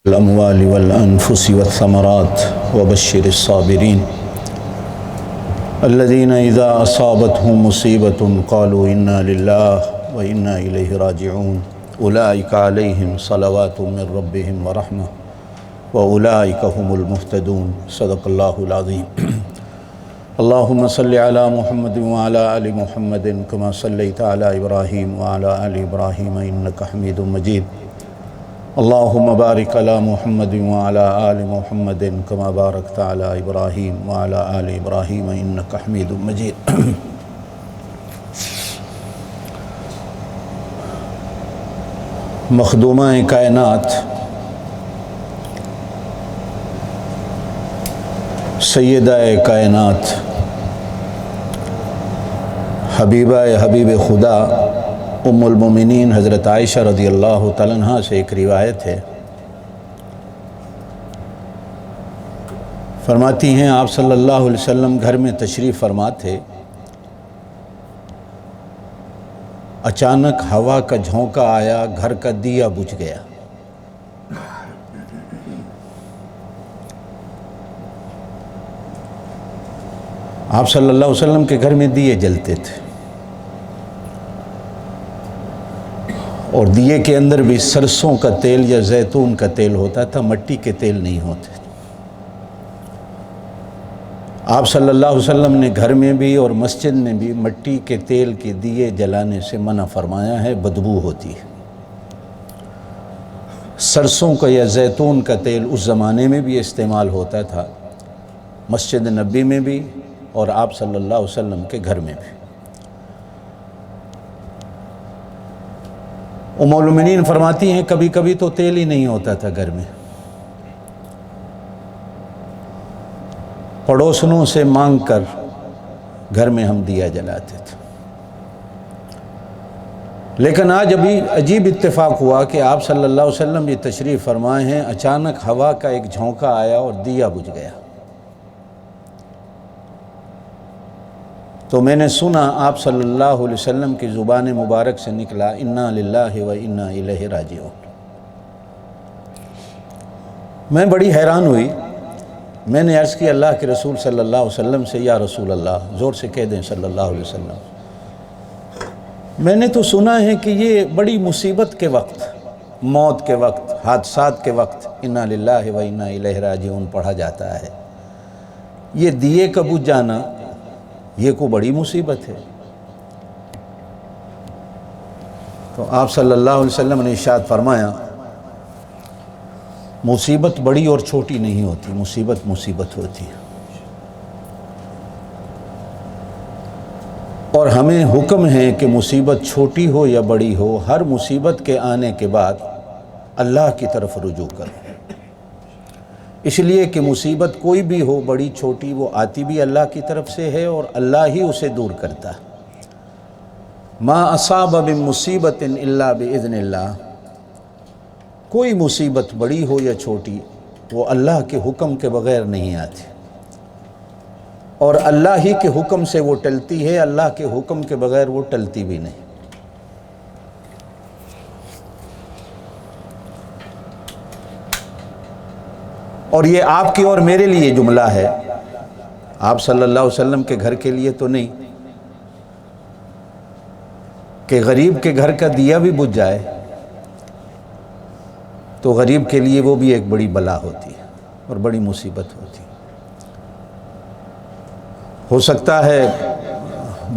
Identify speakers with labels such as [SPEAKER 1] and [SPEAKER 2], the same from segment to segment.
[SPEAKER 1] الأموال والأنفس والثمرات وبشر الصابرين الذين إذا أصابتهم مصيبة قالوا إنا لله وإنا إليه راجعون أولئك عليهم صلوات من ربهم ورحمة وأولئك هم المهتدون صدق الله العظيم اللهم صل على محمد وعلى آل محمد كما صليت على إبراهيم وعلى آل إبراهيم إنك حميد مجيد اللهم بارك على محمد وعلى آل محمد كما باركت على إبراهيم وعلى آل إبراهيم إنك حميد مجيد مخدومہ کائنات سیدہ کائنات حبیب خدا ام المومنین حضرت عائشہ رضی اللہ تعالیٰ عنہ سے ایک روایت ہے، فرماتی ہیں آپ صلی اللہ علیہ وسلم گھر میں تشریف فرما تھے، اچانک ہوا کا جھونکا آیا، گھر کا دیا بجھ گیا۔ آپ صلی اللہ علیہ وسلم کے گھر میں دیے جلتے تھے اور دیے کے اندر بھی سرسوں کا تیل یا زیتون کا تیل ہوتا تھا، مٹی کے تیل نہیں ہوتے۔ آپ صلی اللہ علیہ وسلم نے گھر میں بھی اور مسجد میں بھی مٹی کے تیل کے دیے جلانے سے منع فرمایا ہے، بدبو ہوتی ہے۔ سرسوں کا یا زیتون کا تیل اس زمانے میں بھی استعمال ہوتا تھا، مسجد نبی میں بھی اور آپ صلی اللہ علیہ وسلم کے گھر میں بھی۔ ام المومنین فرماتی ہیں کبھی کبھی تو تیل ہی نہیں ہوتا تھا گھر میں، پڑوسنوں سے مانگ کر گھر میں ہم دیا جلاتے تھے۔ لیکن آج ابھی عجیب اتفاق ہوا کہ آپ صلی اللہ علیہ وسلم یہ تشریف فرمائے ہیں، اچانک ہوا کا ایک جھونکا آیا اور دیا بجھ گیا۔ تو میں نے سنا آپ صلی اللہ علیہ وسلم کی زبان مبارک سے نکلا انا للہ و انا الیہ راجعون۔ میں بڑی حیران ہوئی، میں نے عرض کی اللہ کے رسول صلی اللہ علیہ وسلم سے، یا رسول اللہ، زور سے کہہ دیں صلی اللہ علیہ وسلم، میں نے تو سنا ہے کہ یہ بڑی مصیبت کے وقت، موت کے وقت، حادثات کے وقت انا للہ و انا الیہ راجعون پڑھا جاتا ہے، یہ دیے کا بجھ جانا یہ کو بڑی مصیبت ہے۔ تو آپ صلی اللہ علیہ وسلم نے ارشاد فرمایا مصیبت بڑی اور چھوٹی نہیں ہوتی، مصیبت مصیبت ہوتی ہے، اور ہمیں حکم ہے کہ مصیبت چھوٹی ہو یا بڑی ہو، ہر مصیبت کے آنے کے بعد اللہ کی طرف رجوع کرو، اس لیے کہ مصیبت کوئی بھی ہو، بڑی چھوٹی، وہ آتی بھی اللہ کی طرف سے ہے اور اللہ ہی اسے دور کرتا ہے۔ ما اصاب من مصیبت الا باذن اللہ، کوئی مصیبت بڑی ہو یا چھوٹی وہ اللہ کے حکم کے بغیر نہیں آتی، اور اللہ ہی کے حکم سے وہ ٹلتی ہے، اللہ کے حکم کے بغیر وہ ٹلتی بھی نہیں۔ اور یہ آپ کی اور میرے لیے جملہ ہے، آپ صلی اللہ علیہ وسلم کے گھر کے لیے تو نہیں کہ غریب کے گھر کا دیا بھی بجھ جائے تو غریب کے لیے وہ بھی ایک بڑی بلا ہوتی ہے اور بڑی مصیبت ہوتی ہے۔ ہو سکتا ہے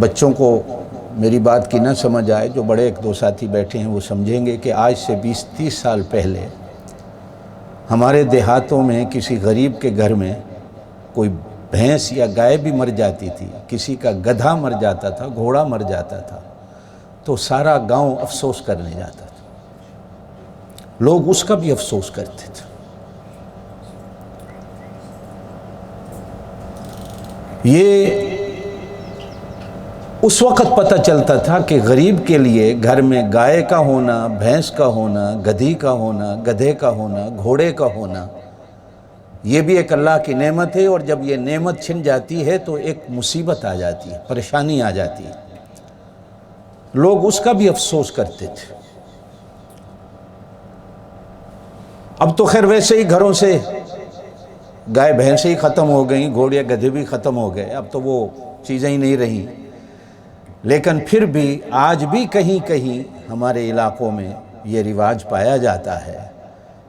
[SPEAKER 1] بچوں کو میری بات کی نہ سمجھ آئے، جو بڑے ایک دو ساتھی بیٹھے ہیں وہ سمجھیں گے کہ آج سے 20-30 سال پہلے ہمارے دیہاتوں میں کسی غریب کے گھر میں کوئی بھینس یا گائے بھی مر جاتی تھی، کسی کا گدھا مر جاتا تھا، گھوڑا مر جاتا تھا، تو سارا گاؤں افسوس کرنے جاتا تھا، لوگ اس کا بھی افسوس کرتے تھے۔ یہ اس وقت پتہ چلتا تھا کہ غریب کے لیے گھر میں گائے کا ہونا، بھینس کا ہونا، گدھی کا ہونا، گدھے کا ہونا، گھوڑے کا ہونا، یہ بھی ایک اللہ کی نعمت ہے، اور جب یہ نعمت چھن جاتی ہے تو ایک مصیبت آ جاتی ہے، پریشانی آ جاتی ہے، لوگ اس کا بھی افسوس کرتے تھے۔ اب تو خیر ویسے ہی گھروں سے گائے بھینسیں ہی ختم ہو گئیں، گھوڑے گدھے بھی ختم ہو گئے، اب تو وہ چیزیں ہی نہیں رہیں، لیکن پھر بھی آج بھی کہیں کہیں ہمارے علاقوں میں یہ رواج پایا جاتا ہے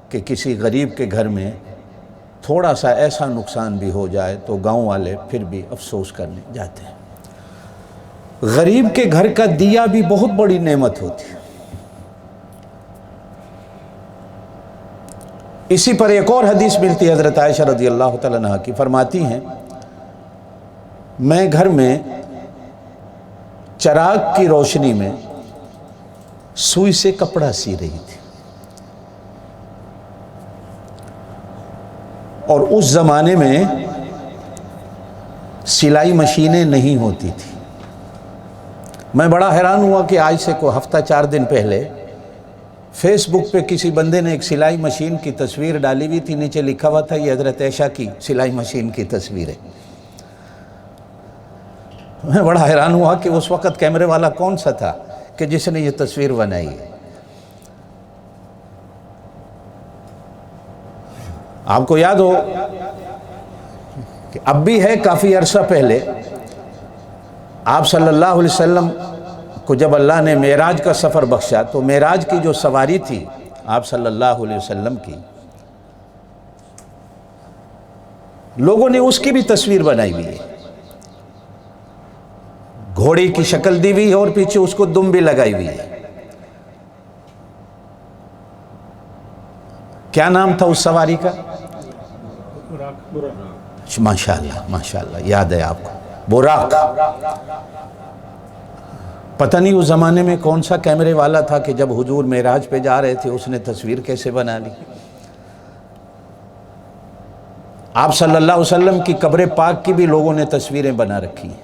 [SPEAKER 1] کہ کسی غریب کے گھر میں تھوڑا سا ایسا نقصان بھی ہو جائے تو گاؤں والے پھر بھی افسوس کرنے جاتے ہیں۔ غریب کے گھر کا دیا بھی بہت بڑی نعمت ہوتی ہے۔ اسی پر ایک اور حدیث ملتی ہے حضرت عائشہ رضی اللہ تعالیٰ عنہ کی، فرماتی ہیں میں گھر میں چراغ کی روشنی میں سوئی سے کپڑا سی رہی تھی، اور اس زمانے میں سلائی مشینیں نہیں ہوتی تھی۔ میں بڑا حیران ہوا کہ آج سے کوئی ہفتہ 4 دن پہلے فیس بک پہ کسی بندے نے ایک سلائی مشین کی تصویر ڈالی ہوئی تھی، نیچے لکھا ہوا تھا یہ حضرت عائشہ کی سلائی مشین کی تصویر ہے۔ میں بڑا حیران ہوا کہ اس وقت کیمرے والا کون سا تھا کہ جس نے یہ تصویر بنائی ہے۔ آپ کو یاد ہو کہ اب بھی ہے کافی عرصہ پہلے آپ صلی اللہ علیہ وسلم کو جب اللہ نے معراج کا سفر بخشا تو معراج کی جو سواری تھی آپ صلی اللہ علیہ وسلم کی، لوگوں نے اس کی بھی تصویر بنائی ہوئی ہے، گھوڑے کی شکل دی ہوئی ہے اور پیچھے اس کو دم بھی لگائی ہوئی ہے۔ کیا نام تھا اس سواری کا؟ ماشاءاللہ ماشاءاللہ یاد ہے آپ کو، براق۔ پتہ نہیں اس زمانے میں کون سا کیمرے والا تھا کہ جب حضور معراج پہ جا رہے تھے اس نے تصویر کیسے بنا لی۔ آپ صلی اللہ علیہ وسلم کی قبر پاک کی بھی لوگوں نے تصویریں بنا رکھی ہیں۔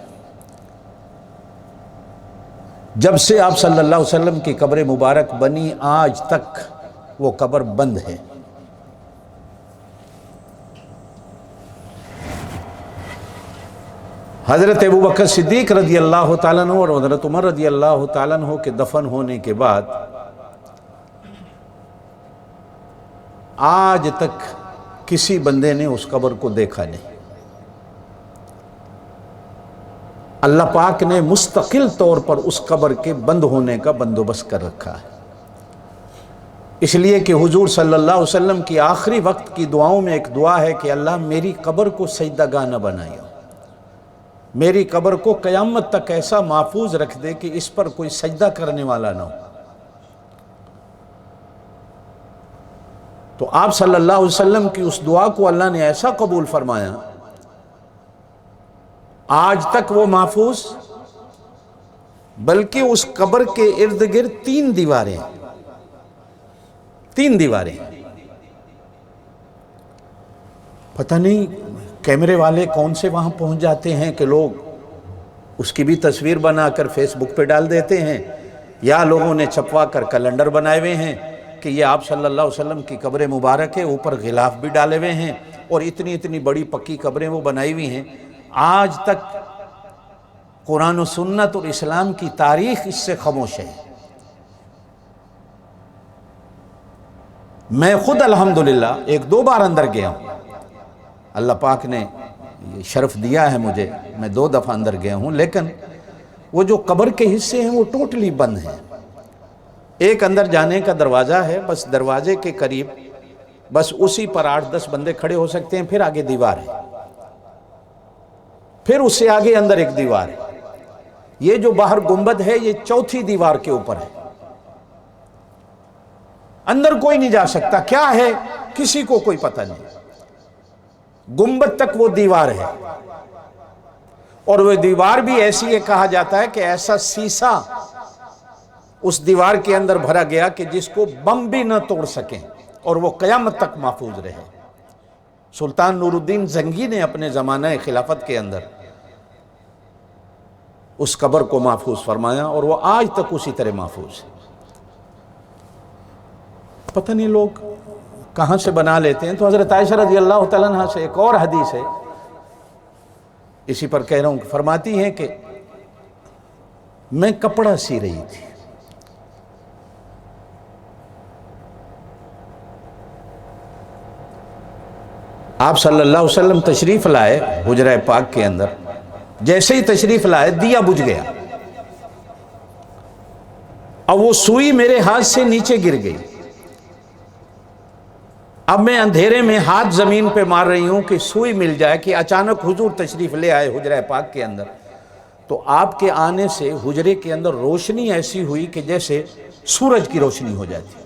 [SPEAKER 1] جب سے آپ صلی اللہ علیہ وسلم کی قبر مبارک بنی آج تک وہ قبر بند ہے۔ حضرت ابوبکر صدیق رضی اللہ تعالیٰ عنہ اور حضرت عمر رضی اللہ تعالیٰ عنہ کے دفن ہونے کے بعد آج تک کسی بندے نے اس قبر کو دیکھا نہیں۔ اللہ پاک نے مستقل طور پر اس قبر کے بند ہونے کا بندوبست کر رکھا ہے، اس لیے کہ حضور صلی اللہ علیہ وسلم کی آخری وقت کی دعاؤں میں ایک دعا ہے کہ اللہ میری قبر کو سجدہ گاہ نہ بنائیو، میری قبر کو قیامت تک ایسا محفوظ رکھ دے کہ اس پر کوئی سجدہ کرنے والا نہ ہو۔ تو آپ صلی اللہ علیہ وسلم کی اس دعا کو اللہ نے ایسا قبول فرمایا، آج تک وہ محفوظ، بلکہ اس قبر کے ارد گرد 3 دیواریں، 3 دیواریں۔ پتہ نہیں کیمرے والے کون سے وہاں پہنچ جاتے ہیں کہ لوگ اس کی بھی تصویر بنا کر فیس بک پہ ڈال دیتے ہیں، یا لوگوں نے چھپوا کر کیلنڈر بنائے ہوئے ہیں کہ یہ آپ صلی اللہ علیہ وسلم کی قبر مبارک ہے، اوپر غلاف بھی ڈالے ہوئے ہیں، اور اتنی اتنی بڑی پکی قبریں وہ بنائی ہوئی ہیں۔ آج تک قرآن و سنت اور اسلام کی تاریخ اس سے خاموش ہے۔ میں خود الحمدللہ 1-2 بار اندر گیا ہوں، اللہ پاک نے یہ شرف دیا ہے مجھے، میں 2 دفعہ اندر گیا ہوں، لیکن وہ جو قبر کے حصے ہیں وہ ٹوٹلی بند ہیں۔ ایک اندر جانے کا دروازہ ہے، بس دروازے کے قریب بس اسی پر 8-10 بندے کھڑے ہو سکتے ہیں، پھر آگے دیوار ہے، پھر اس سے آگے اندر ایک دیوار ہے۔ یہ جو باہر گنبد ہے یہ 4تھی دیوار کے اوپر ہے، اندر کوئی نہیں جا سکتا، کیا ہے کسی کو کوئی پتہ نہیں، گنبد تک وہ دیوار ہے، اور وہ دیوار بھی ایسی ہے، کہا جاتا ہے کہ ایسا سیسا اس دیوار کے اندر بھرا گیا کہ جس کو بم بھی نہ توڑ سکیں اور وہ قیامت تک محفوظ رہے۔ سلطان نور الدین زنگی نے اپنے زمانہ خلافت کے اندر اس قبر کو محفوظ فرمایا، اور وہ آج تک اسی طرح محفوظ ہے۔ پتہ نہیں لوگ کہاں سے بنا لیتے ہیں۔ تو حضرت عائشہ رضی اللہ تعالیٰ عنہ سے ایک اور حدیث ہے، اسی پر کہہ رہا ہوں، فرماتی ہیں کہ میں کپڑا سی رہی تھی، آپ صلی اللہ علیہ وسلم تشریف لائے حجرہ پاک کے اندر، جیسے ہی تشریف لائے دیا بجھ گیا، اب وہ سوئی میرے ہاتھ سے نیچے گر گئی۔ اب میں اندھیرے میں ہاتھ زمین پہ مار رہی ہوں کہ سوئی مل جائے، کہ اچانک حضور تشریف لے آئے حجرہ پاک کے اندر، تو آپ کے آنے سے حجرے کے اندر روشنی ایسی ہوئی کہ جیسے سورج کی روشنی ہو جاتی۔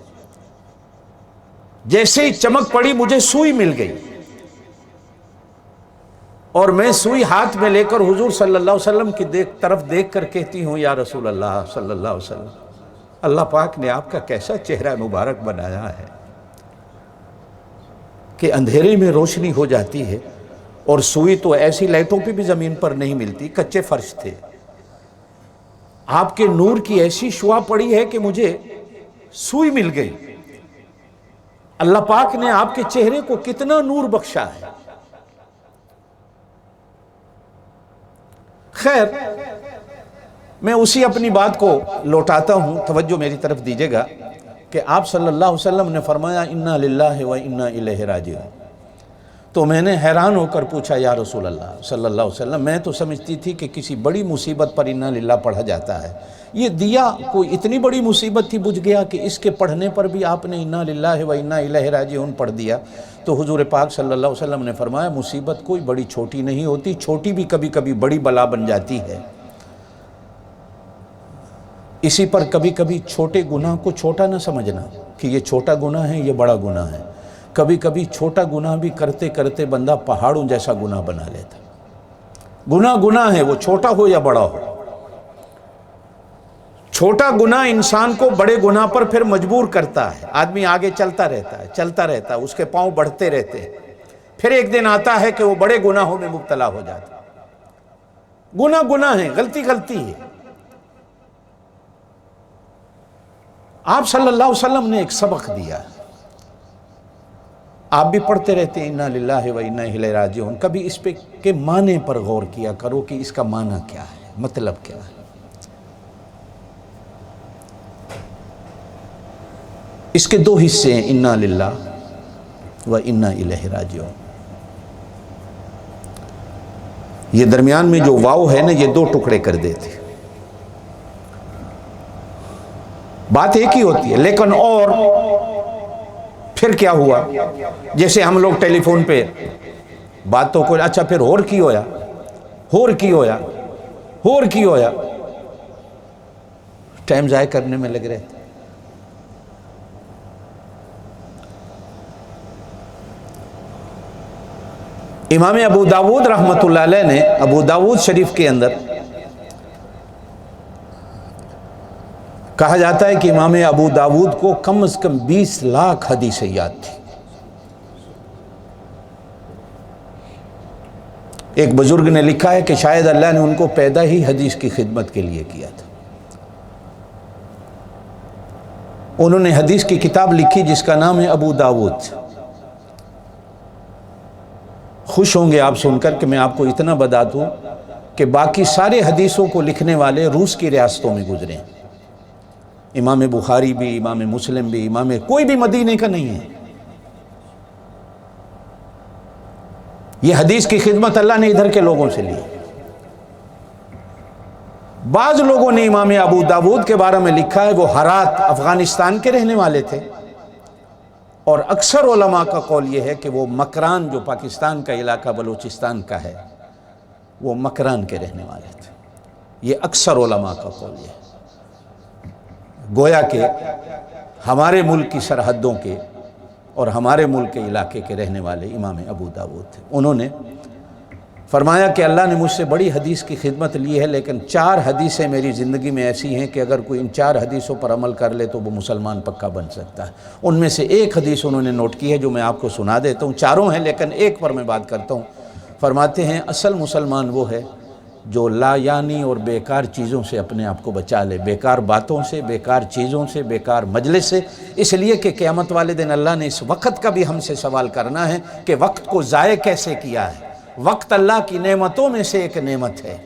[SPEAKER 1] جیسے ہی چمک پڑی مجھے سوئی مل گئی، اور میں سوئی ہاتھ میں لے کر حضور صلی اللہ علیہ وسلم کی طرف دیکھ کر کہتی ہوں، یا رسول اللہ صلی اللہ علیہ وسلم، اللہ پاک نے آپ کا کیسا چہرہ مبارک بنایا ہے کہ اندھیرے میں روشنی ہو جاتی ہے، اور سوئی تو ایسی لائٹوں پہ بھی زمین پر نہیں ملتی، کچے فرش تھے، آپ کے نور کی ایسی شعاع پڑی ہے کہ مجھے سوئی مل گئی۔ اللہ پاک نے آپ کے چہرے کو کتنا نور بخشا ہے۔ خیر، میں اسی اپنی بات کو لوٹاتا ہوں، توجہ میری طرف دیجئے گا کہ آپ صلی اللہ علیہ وسلم نے فرمایا انا للہ و انا الیہ راجعون۔ تو میں نے حیران ہو کر پوچھا، یا رسول اللہ صلی اللہ علیہ وسلم، میں تو سمجھتی تھی کہ کسی بڑی مصیبت پر انا للہ پڑھا جاتا ہے، یہ دیا کوئی اتنی بڑی مصیبت تھی بجھ گیا کہ اس کے پڑھنے پر بھی آپ نے انا للہ و انا الیہ راجعون پڑھ دیا؟ تو حضور پاک صلی اللہ علیہ وسلم نے فرمایا، مصیبت کوئی بڑی چھوٹی نہیں ہوتی، چھوٹی بھی کبھی کبھی بڑی بلا بن جاتی ہے۔ اسی پر کبھی کبھی چھوٹے گناہ کو چھوٹا نہ سمجھنا کہ یہ چھوٹا گناہ ہے، یہ بڑا گناہ ہے۔ کبھی کبھی چھوٹا گناہ بھی کرتے کرتے بندہ پہاڑوں جیسا گناہ بنا لیتا۔ گناہ گناہ ہے، وہ چھوٹا ہو یا بڑا ہو۔ چھوٹا گناہ انسان کو بڑے گناہ پر پھر مجبور کرتا ہے، آدمی آگے چلتا رہتا ہے، اس کے پاؤں بڑھتے رہتے ہیں، پھر ایک دن آتا ہے کہ وہ بڑے گناہوں میں مبتلا ہو جاتا ہے۔ گناہ گناہ ہے، غلطی غلطی ہے۔ آپ صلی اللہ علیہ وسلم نے ایک سبق دیا، آپ بھی پڑھتے رہتے ہیں انا للہ و انا الیہ راجعون، کبھی اس پہ کے معنی پر غور کیا کرو کہ اس کا معنی کیا ہے، مطلب کیا ہے۔ اس کے دو حصے ہیں، انا للہ و انا الیہ راجعون۔ یہ درمیان میں جو واو ہے نا، یہ دو ٹکڑے کر دیتے، بات ایک ہی ہوتی ہے، لیکن اور پھر کیا ہوا؟ جیسے ہم لوگ ٹیلی فون پہ باتوں کو، اچھا پھر اور کی ہویا، اور کی ہویا، اور کی ہویا، ٹائم ضائع کرنے میں لگ رہے تھے۔ امام ابو داود رحمۃ اللہ علیہ نے ابو داود شریف کے اندر کہا جاتا ہے کہ امام ابو داود کو کم از کم 20 لاکھ حدیثیں یاد تھی۔ ایک بزرگ نے لکھا ہے کہ شاید اللہ نے ان کو پیدا ہی حدیث کی خدمت کے لیے کیا تھا۔ انہوں نے حدیث کی کتاب لکھی جس کا نام ہے ابو داود۔ خوش ہوں گے آپ سن کر کہ میں آپ کو اتنا بتا دوں کہ باقی سارے حدیثوں کو لکھنے والے روس کی ریاستوں میں گزرے ہیں۔ امام بخاری بھی، امام مسلم بھی، کوئی بھی مدینے کا نہیں ہے۔ یہ حدیث کی خدمت اللہ نے ادھر کے لوگوں سے لی۔ بعض لوگوں نے امام ابو داود کے بارے میں لکھا ہے وہ ہرات افغانستان کے رہنے والے تھے، اور اکثر علماء کا قول یہ ہے کہ وہ مکران، جو پاکستان کا علاقہ بلوچستان کا ہے، وہ مکران کے رہنے والے تھے۔ یہ اکثر علماء کا قول یہ ہے، گویا کہ ہمارے ملک کی سرحدوں کے اور ہمارے ملک کے علاقے کے رہنے والے امام ابو داود تھے۔ انہوں نے فرمایا کہ اللہ نے مجھ سے بڑی حدیث کی خدمت لی ہے، لیکن 4 حدیثیں میری زندگی میں ایسی ہیں کہ اگر کوئی ان 4 حدیثوں پر عمل کر لے تو وہ مسلمان پکا بن سکتا ہے۔ ان میں سے ایک حدیث انہوں نے نوٹ کی ہے جو میں آپ کو سنا دیتا ہوں، 4 ہیں لیکن ایک پر میں بات کرتا ہوں۔ فرماتے ہیں اصل مسلمان وہ ہے جو لا یعنی اور بیکار چیزوں سے اپنے آپ کو بچا لے، بیکار باتوں سے، بیکار چیزوں سے، بیکار مجلس سے، اس لیے کہ قیامت والے دن اللہ نے اس وقت کا بھی ہم سے سوال کرنا ہے کہ وقت کو ضائع کیسے کیا ہے۔ وقت اللہ کی نعمتوں میں سے ایک نعمت ہے۔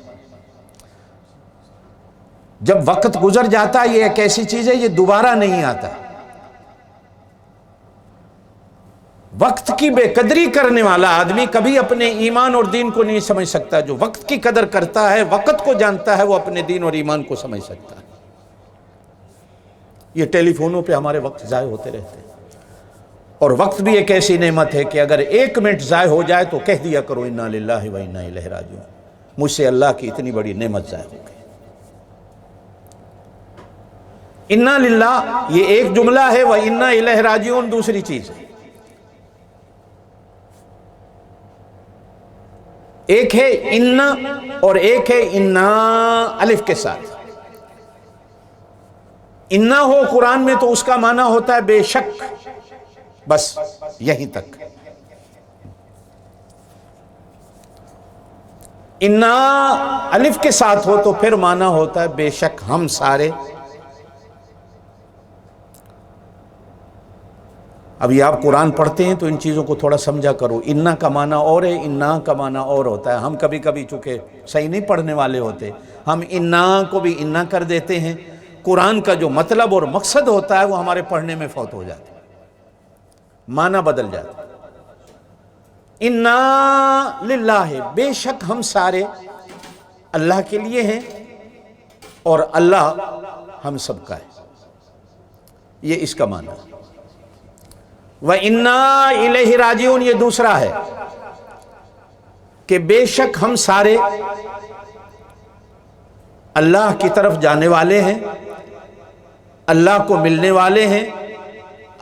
[SPEAKER 1] جب وقت گزر جاتا ہے یہ ایک ایسی چیز ہے، یہ دوبارہ نہیں آتا۔ وقت کی بے قدری کرنے والا آدمی کبھی اپنے ایمان اور دین کو نہیں سمجھ سکتا. جو وقت کی قدر کرتا ہے، وقت کو جانتا ہے، وہ اپنے دین اور ایمان کو سمجھ سکتا ہے. یہ ٹیلی فونوں پہ ہمارے وقت ضائع ہوتے رہتے ہیں، اور وقت بھی ایک ایسی نعمت ہے کہ اگر 1 منٹ ضائع ہو جائے تو کہہ دیا کرو انا للہ و انا الیہ راجعون، مجھ سے اللہ کی اتنی بڑی نعمت ضائع ہو گئی. انا للہ یہ ایک جملہ ہے، و انا الیہ راجعون دوسری چیز ہے. ایک ہے انا اور ایک ہے انا الف کے ساتھ. انا ہو قرآن میں تو اس کا معنی ہوتا ہے بے شک، بس یہیں تک. انا الف کے ساتھ ہو تو پھر معنی ہوتا ہے بے شک ہم سارے. ابھی آپ قرآن پڑھتے ہیں تو ان چیزوں کو تھوڑا سمجھا کرو. انا کا معنی اور ہے، انا کا معنی اور ہوتا ہے. ہم کبھی کبھی چونکہ صحیح نہیں پڑھنے والے ہوتے، ہم انا کو بھی انا کر دیتے ہیں. قرآن کا جو مطلب اور مقصد ہوتا ہے وہ ہمارے پڑھنے میں فوت ہو جاتا ہے، معنی بدل جاتا ہے. انا للہ، بے شک ہم سارے اللہ کے لیے ہیں اور اللہ ہم سب کا ہے. یہ اس کا معنی ہے. وَإِنَّا إِلَيْهِ رَاجِعُونَ یہ دوسرا ہے کہ بے شک ہم سارے اللہ کی طرف جانے والے ہیں، اللہ کو ملنے والے ہیں،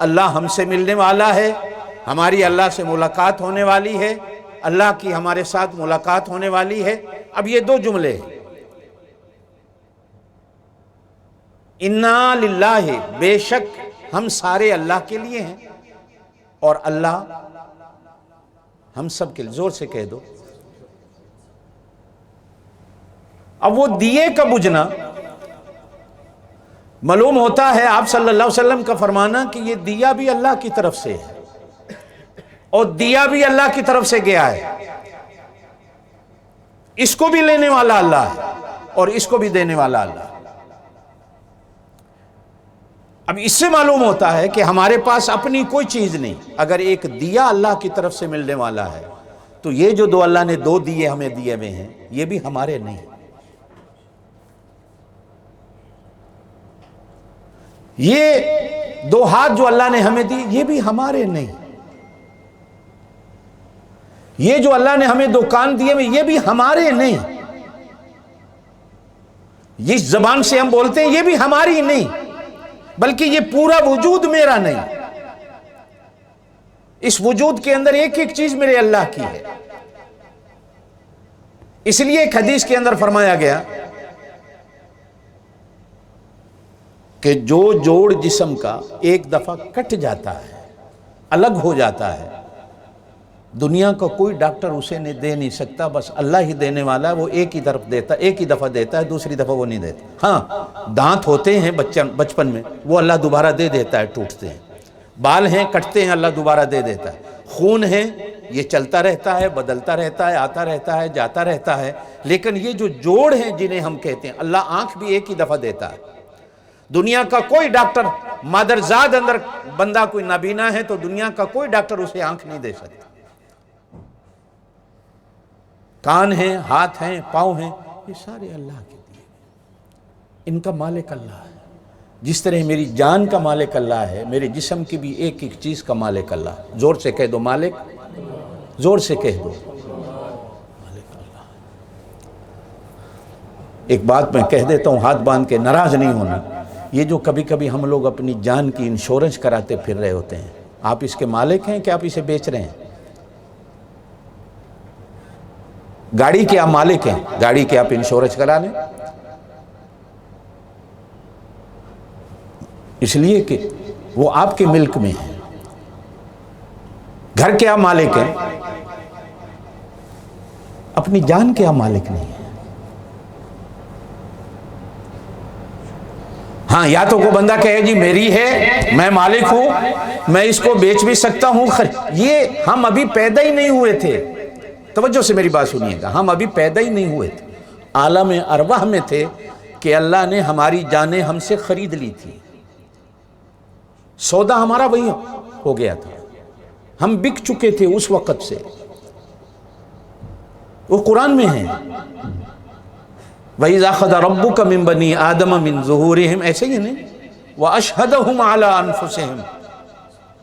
[SPEAKER 1] اللہ ہم سے ملنے والا ہے، ہماری اللہ سے ملاقات ہونے والی ہے، اللہ کی ہمارے ساتھ ملاقات ہونے والی ہے. اب یہ 2 جملے ہیں. اِنَّا لِلَّهِ بے شک ہم سارے اللہ کے لیے ہیں اور اللہ ہم سب کے لیے. زور سے کہہ دو. اب وہ دیے کا بجھنا معلوم ہوتا ہے آپ صلی اللہ علیہ وسلم کا فرمانا کہ یہ دیا بھی اللہ کی طرف سے ہے اور دیا بھی اللہ کی طرف سے گیا ہے. اس کو بھی لینے والا اللہ ہے اور اس کو بھی دینے والا اللہ ہے. اب اس سے معلوم ہوتا ہے کہ ہمارے پاس اپنی کوئی چیز نہیں. اگر ایک دیا اللہ کی طرف سے ملنے والا ہے تو یہ جو 2 اللہ نے 2 دیے ہمیں دیے ہوئے ہیں یہ بھی ہمارے نہیں. یہ 2 ہاتھ جو اللہ نے ہمیں دی یہ بھی ہمارے نہیں. یہ جو اللہ نے ہمیں 2 کان دیے ہوئے یہ بھی ہمارے نہیں. جس زبان سے ہم بولتے ہیں یہ بھی ہماری نہیں، بلکہ یہ پورا وجود میرا نہیں. اس وجود کے اندر ایک ایک چیز میرے اللہ کی ہے. اس لیے ایک حدیث کے اندر فرمایا گیا کہ جو جوڑ جسم کا ایک دفعہ کٹ جاتا ہے، الگ ہو جاتا ہے، دنیا کا کوئی ڈاکٹر اسے دے نہیں سکتا، بس اللہ ہی دینے والا ہے. وہ ایک ہی دفعہ دیتا ہے، دوسری دفعہ وہ نہیں دیتا. ہاں دانت ہوتے ہیں بچپن میں، وہ اللہ دوبارہ دے دیتا ہے، ٹوٹتے ہیں. بال ہیں کٹتے ہیں، اللہ دوبارہ دے دیتا ہے. خون ہے یہ چلتا رہتا ہے، بدلتا رہتا ہے، آتا رہتا ہے، جاتا رہتا ہے. لیکن یہ جو جوڑ ہیں جنہیں ہم کہتے ہیں، اللہ آنکھ بھی ایک ہی دفعہ دیتا ہے. دنیا کا کوئی ڈاکٹر، مادرزاد اندر بندہ کوئی نابینا ہے تو دنیا کا کوئی ڈاکٹر اسے آنکھ نہیں دے سکتا. کان ہیں، ہاتھ ہیں، پاؤں ہیں، یہ سارے اللہ کے دیے. ان کا مالک اللہ ہے. جس طرح میری جان کا مالک اللہ ہے، میرے جسم کی بھی ایک ایک چیز کا مالک اللہ. زور سے کہہ دو مالک، زور سے کہہ دو مالک اللہ. ایک بات میں کہہ دیتا ہوں، ہاتھ باندھ کے ناراض نہیں ہونا. یہ جو کبھی کبھی ہم لوگ اپنی جان کی انشورنس کراتے پھر رہے ہوتے ہیں، آپ اس کے مالک ہیں کہ آپ اسے بیچ رہے ہیں؟ گاڑی کے آپ مالک ہیں، گاڑی کے آپ انشورنس کرا لیں، اس لیے کہ وہ آپ کے ملک میں ہے. گھر کے آپ مالک ہیں، اپنی جان کے آپ مالک نہیں ہیں. ہاں یا تو کوئی بندہ کہے جی میری ہے، میں مالک ہوں، میں اس کو بیچ بھی سکتا ہوں. یہ ہم ابھی پیدا ہی نہیں ہوئے تھے. توجہ سے میری بات سنیے گا، ہم ابھی پیدا ہی نہیں ہوئے تھے، عالم ارواح میں تھے کہ اللہ نے ہماری جانیں ہم سے خرید لی تھی. سودا ہمارا وہی ہو گیا تھا. ہم بک چکے تھے اس وقت سے، وہ قرآن میں ہیں۔ وَإِذَا أَخَذَ رَبُّكَ مِن بَنِي آدَمَ مِن ظُهُورِهِمْ، ایسے ہی نہیں، وَأَشْهَدَهُمْ عَلَىٰ أَنفُسِهِمْ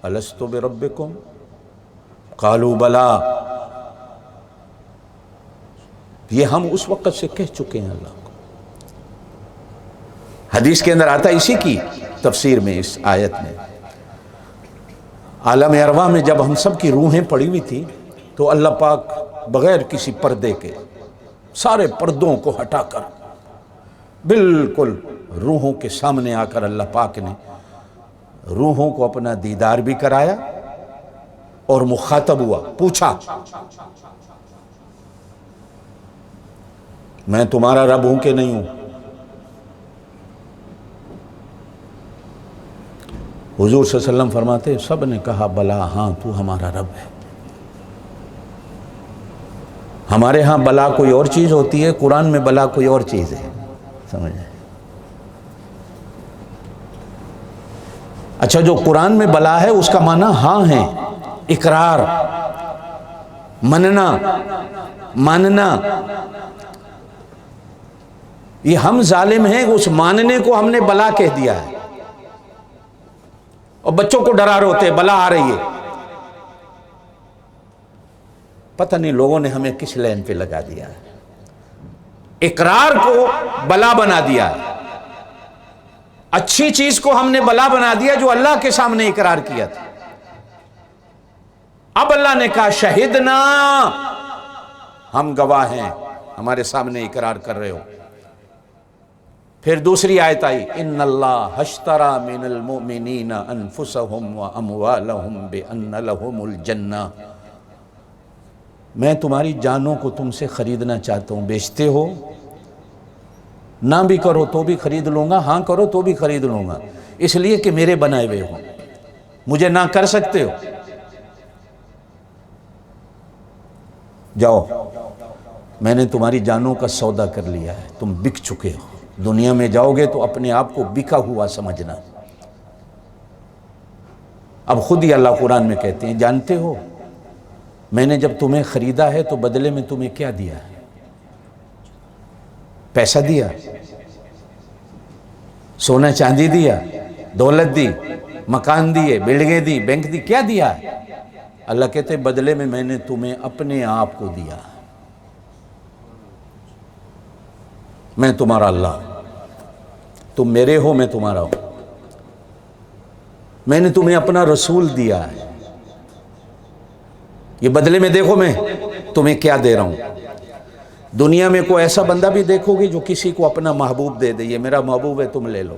[SPEAKER 1] أَلَسْتُ بِرَبِّكُمْ قَالُوا بَلَىٰ۔ یہ ہم اس وقت سے کہہ چکے ہیں اللہ کو۔ حدیث کے اندر آتا ہے اسی کی تفسیر میں، اس آیت میں، عالم ارواح میں جب ہم سب کی روحیں پڑی ہوئی تھی تو اللہ پاک بغیر کسی پردے کے سارے پردوں کو ہٹا کر بالکل روحوں کے سامنے آ کر اللہ پاک نے روحوں کو اپنا دیدار بھی کرایا اور مخاطب ہوا، پوچھا میں تمہارا رب ہوں کہ نہیں ہوں؟ حضور صلی اللہ علیہ وسلم فرماتے سب نے کہا بلا، ہاں تو ہمارا رب ہے۔ ہمارے ہاں بلا کوئی اور چیز ہوتی ہے، قرآن میں بلا کوئی اور چیز ہے، سمجھیں؟ اچھا، جو قرآن میں بلا ہے اس کا معنی ہاں ہے، اقرار، مننا، ماننا۔ یہ ہم ظالم ہیں، اس ماننے کو ہم نے بلا کہہ دیا ہے، اور بچوں کو ڈرا رہے ہوتے ہیں بلا آ رہی ہے۔ پتہ نہیں لوگوں نے ہمیں کس لین پہ لگا دیا ہے، اقرار کو بلا بنا دیا ہے، اچھی چیز کو ہم نے بلا بنا دیا جو اللہ کے سامنے اقرار کیا تھا۔ اب اللہ نے کہا شہدنا، ہم گواہ ہیں، ہمارے سامنے اقرار کر رہے ہو۔ پھر دوسری آیت آئی ان اللہ اشتری من المؤمنین انفسهم واموالهم بان لهم الجنہ، میں تمہاری جانوں کو تم سے خریدنا چاہتا ہوں، بیچتے ہو؟ نہ بھی کرو تو بھی خرید لوں گا، ہاں کرو تو بھی خرید لوں گا، اس لیے کہ میرے بنائے ہوئے ہو، مجھے نہ کر سکتے ہو؟ جاؤ، میں نے تمہاری جانوں کا سودا کر لیا ہے، تم بک چکے ہو، دنیا میں جاؤ گے تو اپنے آپ کو بکا ہوا سمجھنا۔ اب خود ہی اللہ قرآن میں کہتے ہیں جانتے ہو میں نے جب تمہیں خریدا ہے تو بدلے میں تمہیں کیا دیا ہے؟ پیسہ دیا، سونا چاندی دیا، دولت دی، مکان دیے، بلڈنگیں دی، بینک دی، کیا دیا ہے؟ اللہ کہتے ہیں بدلے میں نے تمہیں اپنے آپ کو دیا، میں تمہارا اللہ، تم میرے ہو، میں تمہارا ہوں، میں نے تمہیں اپنا رسول دیا ہے، یہ بدلے میں دیکھو میں تمہیں کیا دے رہا ہوں۔ دنیا میں کوئی ایسا بندہ بھی دیکھو گے جو کسی کو اپنا محبوب دے دے، یہ میرا محبوب ہے تم لے لو،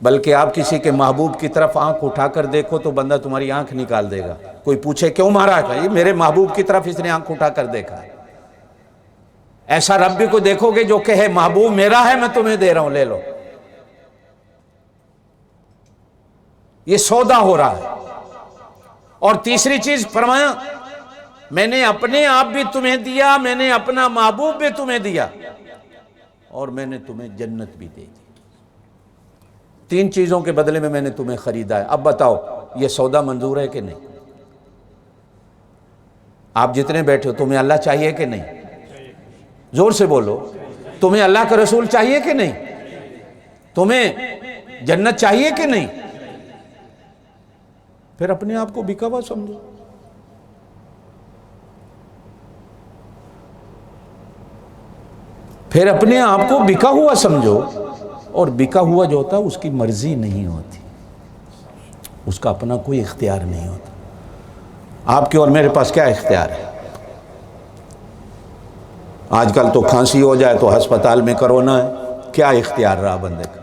[SPEAKER 1] بلکہ آپ کسی کے محبوب کی طرف آنکھ اٹھا کر دیکھو تو بندہ تمہاری آنکھ نکال دے گا۔ کوئی پوچھے کیوں مارا ہے؟ یہ میرے محبوب کی طرف اس نے آنکھ اٹھا کر دیکھا ہے۔ ایسا رب بھی کو دیکھو گے جو کہے محبوب میرا ہے، میں تمہیں دے رہا ہوں، لے لو۔ یہ سودا ہو رہا ہے۔ اور تیسری چیز فرمایا میں نے اپنے آپ بھی تمہیں دیا، میں نے اپنا محبوب بھی تمہیں دیا، اور میں نے تمہیں جنت بھی دے دی۔ تین چیزوں کے بدلے میں نے تمہیں خریدا ہے۔ اب بتاؤ یہ سودا منظور ہے کہ نہیں؟ آپ جتنے بیٹھے ہو تمہیں اللہ چاہیے کہ نہیں؟ زور سے بولو، تمہیں اللہ کا رسول چاہیے کہ نہیں؟ تمہیں جنت چاہیے کہ نہیں؟ پھر اپنے آپ کو بکا ہوا سمجھو۔ پھر اپنے آپ کو بکا ہوا سمجھو، اور بکا ہوا جو ہوتا ہے اس کی مرضی نہیں ہوتی، اس کا اپنا کوئی اختیار نہیں ہوتا۔ آپ کے اور میرے پاس کیا اختیار ہے؟ آج کل تو کھانسی ہو جائے تو ہسپتال میں کرونا ہے، کیا اختیار رہا بندے کا؟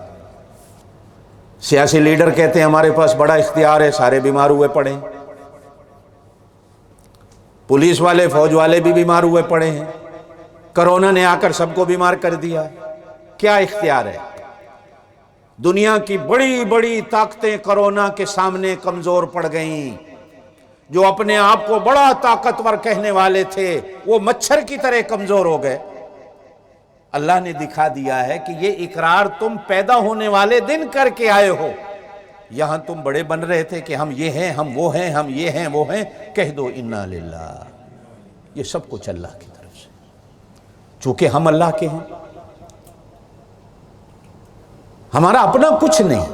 [SPEAKER 1] سیاسی لیڈر کہتے ہیں ہمارے پاس بڑا اختیار ہے، سارے بیمار ہوئے پڑے ہیں، پولیس والے فوج والے بھی بیمار ہوئے پڑے ہیں، کرونا نے آ کر سب کو بیمار کر دیا، کیا اختیار ہے؟ دنیا کی بڑی بڑی طاقتیں کرونا کے سامنے کمزور پڑ گئیں، جو اپنے آپ کو بڑا طاقتور کہنے والے تھے وہ مچھر کی طرح کمزور ہو گئے۔ اللہ نے دکھا دیا ہے کہ یہ اقرار تم پیدا ہونے والے دن کر کے آئے ہو، یہاں تم بڑے بن رہے تھے کہ ہم یہ ہیں، ہم وہ ہیں، ہم یہ ہیں وہ ہیں، کہہ دو انا للہ، یہ سب کچھ اللہ کی طرف سے، چونکہ ہم اللہ کے ہیں، ہمارا اپنا کچھ نہیں۔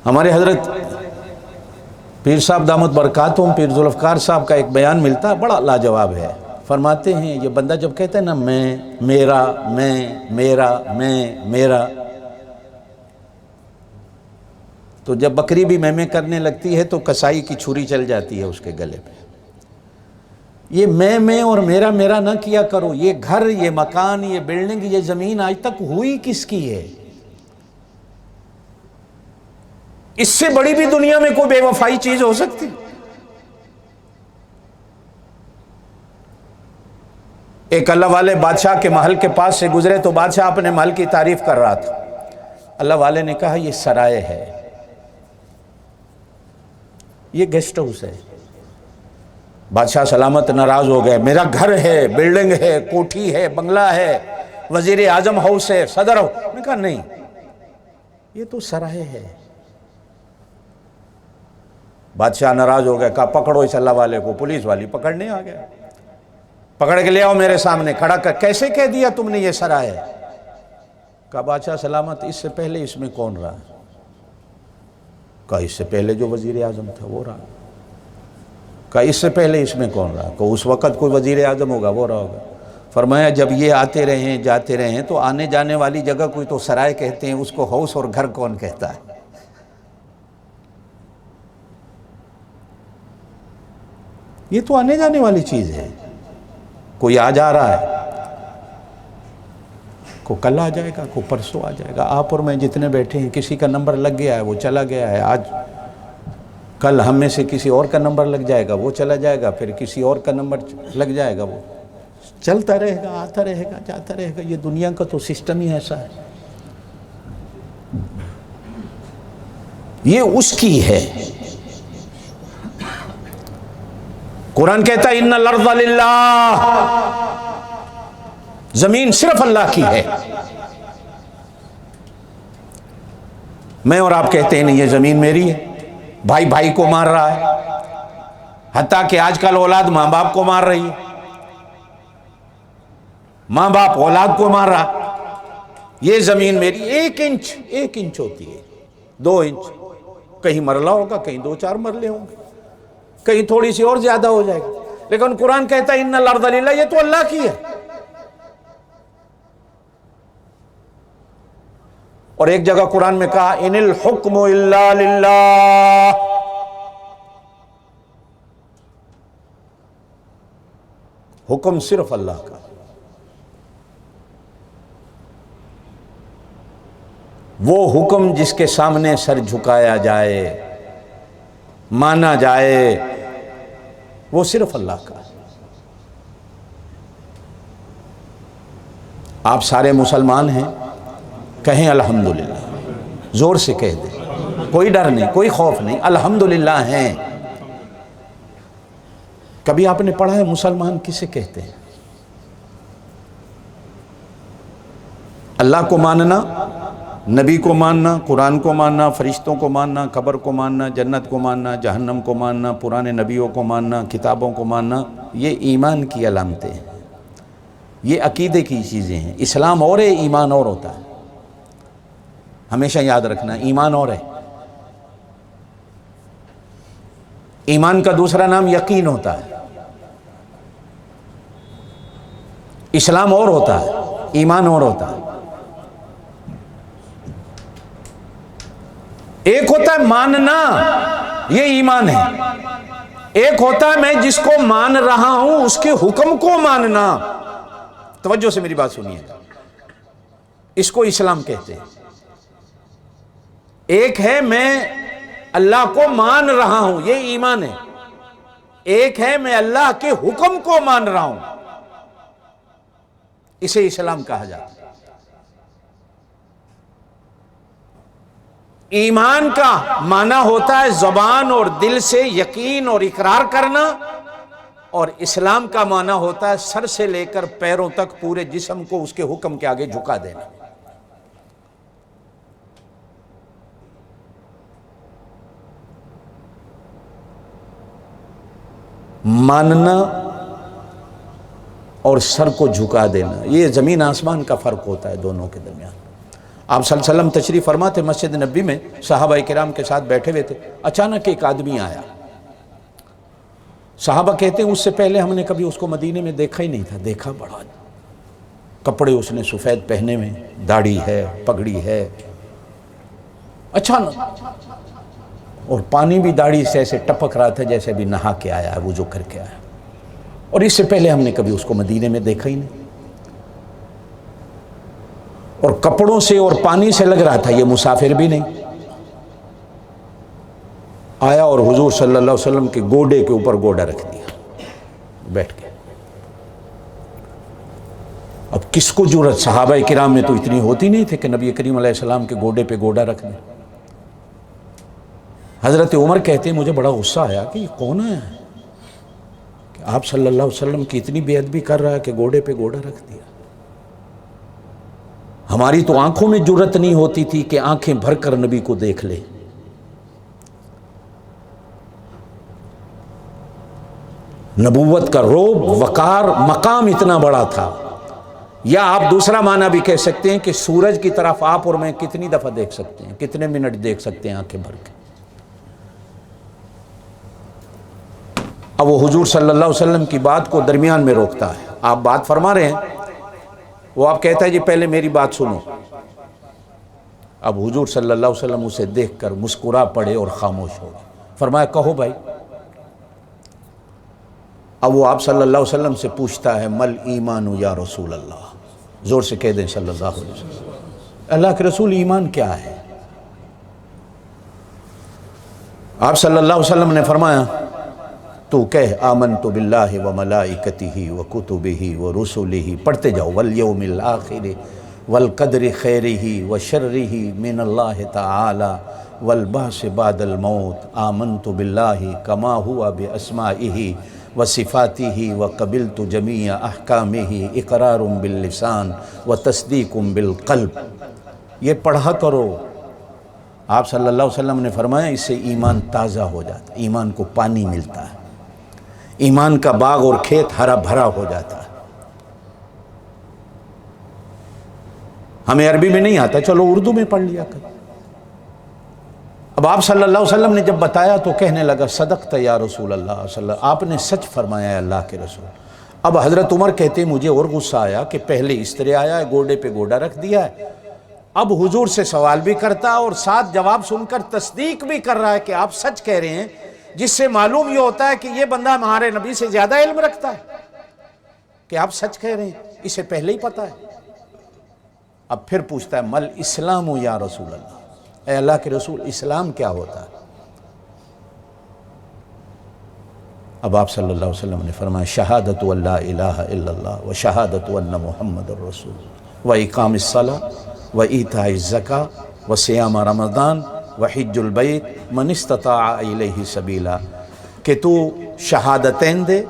[SPEAKER 1] ہمارے حضرت پیر صاحب دامت برکاتہم، پیر ذوالفقار صاحب کا ایک بیان ملتا ہے، بڑا لاجواب ہے۔ فرماتے ہیں یہ بندہ جب کہتا ہے نا میں، میرا، میرا، تو جب بکری بھی میں کرنے لگتی ہے تو کسائی کی چھری چل جاتی ہے اس کے گلے پہ۔ یہ میں اور میرا نہ کیا کرو۔ یہ گھر، یہ مکان، یہ بلڈنگ، یہ زمین آج تک ہوئی کس کی ہے؟ اس سے بڑی بھی دنیا میں کوئی بے وفائی چیز ہو سکتی؟ ایک اللہ والے بادشاہ کے محل کے پاس سے گزرے تو بادشاہ اپنے محل کی تعریف کر رہا تھا۔ اللہ والے نے کہا یہ سرائے ہے، یہ گیسٹ ہاؤس ہے۔ بادشاہ سلامت ناراض ہو گئے، میرا گھر ہے، بلڈنگ ہے، کوٹھی ہے، بنگلہ ہے، وزیر اعظم ہاؤس ہے، صدر ہاؤس۔ میں نے کہا نہیں، یہ تو سرائے ہے۔ بادشاہ ناراض ہو گئے، کہا پکڑو اس اللہ والے کو۔ پولیس والی پکڑنے آ گئے، پکڑ کے لے آؤ میرے سامنے کھڑا کر، کیسے کہہ دیا تم نے یہ سرائے؟ کہا بادشاہ سلامت اس سے پہلے اس میں کون رہا؟ کہا اس سے پہلے جو وزیر اعظم تھا وہ رہا۔ کہا اس سے پہلے اس میں کون رہا؟ کہا اس وقت کوئی وزیر اعظم ہوگا وہ رہا ہوگا۔ فرمایا جب یہ آتے رہے جاتے رہے تو آنے جانے والی جگہ کوئی تو سرائے کہتے ہیں، اس کو ہاؤس اور گھر کون کہتا ہے؟ یہ تو آنے جانے والی چیز ہے۔ کوئی آ جا رہا ہے، کوئی کل آ جائے گا، کوئی پرسوں آ جائے گا۔ آپ اور میں جتنے بیٹھے ہیں کسی کا نمبر لگ گیا ہے وہ چلا گیا ہے، آج کل ہم میں سے کسی اور کا نمبر لگ جائے گا وہ چلا جائے گا، پھر کسی اور کا نمبر لگ جائے گا وہ چلتا رہے گا، آتا رہے گا، جاتا رہے گا۔ یہ دنیا کا تو سسٹم ہی ایسا ہے۔ یہ اس کی ہے۔ قرآن کہتا ہے ان الارض للہ، زمین صرف اللہ کی ہے۔ میں اور آپ کہتے ہیں نہیں یہ زمین میری ہے، بھائی بھائی کو مار رہا ہے، حتیٰ کہ آج کل اولاد ماں باپ کو مار رہی ہے، ماں باپ اولاد کو مار رہا۔ یہ زمین میری، 1 انچ ہوتی ہے، 2 انچ، کہیں مرلہ ہوگا، کہیں 2-4 مرلے ہوں گے، کہیں تھوڑی سی اور زیادہ ہو جائے گا، لیکن قرآن کہتا ہے ان الارض للہ، یہ تو اللہ کی ہے۔ اور ایک جگہ قرآن میں کہا ان الحکم الا للہ، حکم صرف اللہ کا۔ وہ حکم جس کے سامنے سر جھکایا جائے، مانا جائے، وہ صرف اللہ کا۔ آپ سارے مسلمان ہیں، کہیں الحمدللہ، زور سے کہہ دیں، کوئی ڈر نہیں، کوئی خوف نہیں، الحمدللہ ہیں۔ کبھی آپ نے پڑھا ہے مسلمان کسے کہتے ہیں؟ اللہ کو ماننا، نبی کو ماننا، قرآن کو ماننا، فرشتوں کو ماننا، قبر کو ماننا، جنت کو ماننا، جہنم کو ماننا، پرانے نبیوں کو ماننا، کتابوں کو ماننا، یہ ایمان کی علامتیں ہیں، یہ عقیدے کی چیزیں ہیں۔ اسلام اور ہے، ایمان اور ہوتا ہے، ہمیشہ یاد رکھنا، ایمان اور ہے۔ ایمان کا دوسرا نام یقین ہوتا ہے۔ اسلام اور ہوتا ہے، ایمان اور ہوتا ہے۔ ایک ہوتا ہے ماننا، یہ ایمان ہے۔ ایک ہوتا ہے میں جس کو مان رہا ہوں اس کے حکم کو ماننا۔ توجہ سے میری بات سنیے، اس کو اسلام کہتے ہیں۔ ایک ہے میں اللہ کو مان رہا ہوں، یہ ایمان ہے۔ ایک ہے میں اللہ کے حکم کو مان رہا ہوں، اسے اسلام کہا جاتا ہے۔ ایمان کا معنی ہوتا ہے زبان اور دل سے یقین اور اقرار کرنا، اور اسلام کا معنی ہوتا ہے سر سے لے کر پیروں تک پورے جسم کو اس کے حکم کے آگے جھکا دینا۔ ماننا اور سر کو جھکا دینا، یہ زمین آسمان کا فرق ہوتا ہے دونوں کے درمیان۔ آپ صلی اللہ علیہ وسلم تشریف فرما تھے مسجد نبی میں، صحابہ کرام کے ساتھ بیٹھے ہوئے تھے، اچانک ایک آدمی آیا۔ صحابہ کہتے ہیں اس سے پہلے ہم نے کبھی اس کو مدینے میں دیکھا ہی نہیں تھا، دیکھا بڑا کپڑے اس نے سفید پہنے میں، داڑھی ہے، پگڑی ہے، اچانک، اور پانی بھی داڑھی سے ایسے ٹپک رہا تھا جیسے بھی نہا کے آیا ہے، وضو کر کے آیا، اور اس سے پہلے ہم نے کبھی اس کو مدینے میں دیکھا ہی نہیں، اور کپڑوں سے اور پانی سے لگ رہا تھا یہ مسافر بھی نہیں۔ آیا اور حضور صلی اللہ علیہ وسلم کے گوڈے کے اوپر گوڈا رکھ دیا بیٹھ کے۔ اب کس کو جرأت، صحابہ کرام میں تو اتنی ہوتی نہیں تھے کہ نبی کریم علیہ السلام کے گوڈے پہ گوڈا رکھ دیں۔ حضرت عمر کہتے ہیں مجھے بڑا غصہ آیا کہ یہ کون ہے کہ آپ صلی اللہ علیہ وسلم کی اتنی بے ادبی کر رہا ہے کہ گوڈے پہ گوڈا رکھ دیا۔ ہماری تو آنکھوں میں جرأت نہیں ہوتی تھی کہ آنکھیں بھر کر نبی کو دیکھ لے۔ نبوت کا رعب، وقار، مقام اتنا بڑا تھا۔ یا آپ دوسرا معنی بھی کہہ سکتے ہیں کہ سورج کی طرف آپ اور میں کتنی دفعہ دیکھ سکتے ہیں، کتنے منٹ دیکھ سکتے ہیں آنکھیں بھر کے۔ اب وہ حضور صلی اللہ علیہ وسلم کی بات کو درمیان میں روکتا ہے، آپ بات فرما رہے ہیں، وہ آپ کہتا ہے جی پہلے میری بات سنو۔ اب حضور صلی اللہ علیہ وسلم اسے دیکھ کر مسکرا پڑے اور خاموش ہو گئے۔ فرمایا کہو بھائی۔ اب وہ آپ صلی اللہ علیہ وسلم سے پوچھتا ہے مل ایمان یا رسول اللہ، زور سے کہہ دیں صلی اللہ علیہ وسلم، اللہ کے رسول ایمان کیا ہے؟ آپ صلی اللہ علیہ وسلم نے فرمایا تو کہہ آمنت باللہ و ملائکتہ و کتبہ و رسلہ، پڑھتے جاؤ، والیوم الآخر والقدر خیرہ و شرہ من اللہ تعالی والبعث بعد الموت، آمنت باللہ کما ہوا باسمائہ وصفاتہ وقبلت جمیع احکامہ، اقرار باللسان وتصدیق بالقلب۔ یہ پڑھا کرو۔ آپ صلی اللہ علیہ وسلم نے فرمایا اس سے ایمان تازہ ہو جاتا ہے، ایمان کو پانی ملتا ہے، ایمان کا باغ اور کھیت ہرا بھرا ہو جاتا ہے۔ ہمیں عربی میں نہیں آتا، چلو اردو میں پڑھ لیا کر۔ اب آپ صلی اللہ علیہ وسلم نے جب بتایا تو کہنے لگا صدقت یا رسول اللہ صلی اللہ، آپ نے سچ فرمایا ہے اللہ کے رسول۔ اب حضرت عمر کہتے ہیں مجھے اور غصہ آیا کہ پہلے اس طرح آیا ہے، گوڈے پہ گوڈا رکھ دیا ہے، اب حضور سے سوال بھی کرتا اور ساتھ جواب سن کر تصدیق بھی کر رہا ہے کہ آپ سچ کہہ رہے ہیں، جس سے معلوم یہ ہوتا ہے کہ یہ بندہ ہمارے نبی سے زیادہ علم رکھتا ہے کہ آپ سچ کہہ رہے ہیں، اسے پہلے ہی پتا ہے۔ اب پھر پوچھتا ہے مل اسلام یا رسول اللہ، اے اللہ کے رسول اسلام کیا ہوتا ہے؟ اب آپ صلی اللہ علیہ وسلم نے فرمایا شہادت ان لا الہ الا اللہ و شہادت ان محمد الرسول و اقام الصلاۃ و ایتاء الزکاۃ و صیام رمضان و حج البیت من استطاع الیہ سبیلا، کہ تو شہادتین دے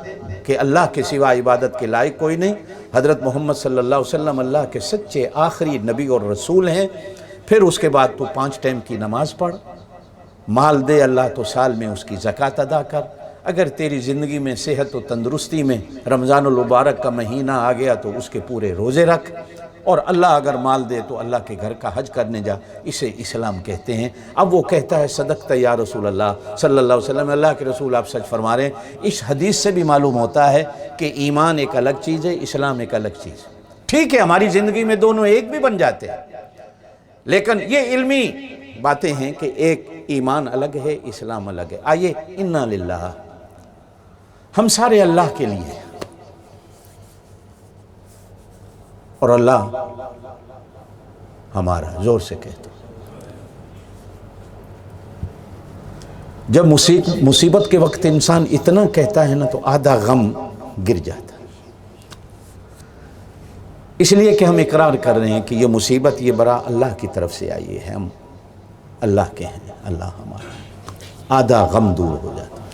[SPEAKER 1] کہ اللہ کے سوا عبادت کے لائق کوئی نہیں، حضرت محمد صلی اللہ علیہ وسلم اللہ کے سچے آخری نبی اور رسول ہیں، پھر اس کے بعد تو 5 ٹائم کی نماز پڑھ، مال دے اللہ تو سال میں اس کی زکوٰۃ ادا کر، اگر تیری زندگی میں صحت و تندرستی میں رمضان المبارک کا مہینہ آ گیا تو اس کے پورے روزے رکھ، اور اللہ اگر مال دے تو اللہ کے گھر کا حج کرنے جا، اسے اسلام کہتے ہیں۔ اب وہ کہتا ہے صدقت یا رسول اللہ صلی اللہ علیہ وسلم، اللہ کے رسول آپ سچ فرما رہے ہیں۔ اس حدیث سے بھی معلوم ہوتا ہے کہ ایمان ایک الگ چیز ہے، اسلام ایک الگ چیز ہے۔ ٹھیک ہے ہماری زندگی میں دونوں ایک بھی بن جاتے ہیں، لیکن یہ علمی باتیں ہیں کہ ایک ایمان الگ ہے، اسلام الگ ہے۔ آئیے انا للہ، ہم سارے اللہ کے لیے ہیں، اور اللہ ہمارا، زور سے کہتے ہیں۔ جب مصیبت کے وقت انسان اتنا کہتا ہے نا تو آدھا غم گر جاتا ہے، اس لیے کہ ہم اقرار کر رہے ہیں کہ یہ مصیبت، یہ برا اللہ کی طرف سے آئی ہے، ہم اللہ کے ہیں، اللہ ہمارا، آدھا غم دور ہو جاتا ہے۔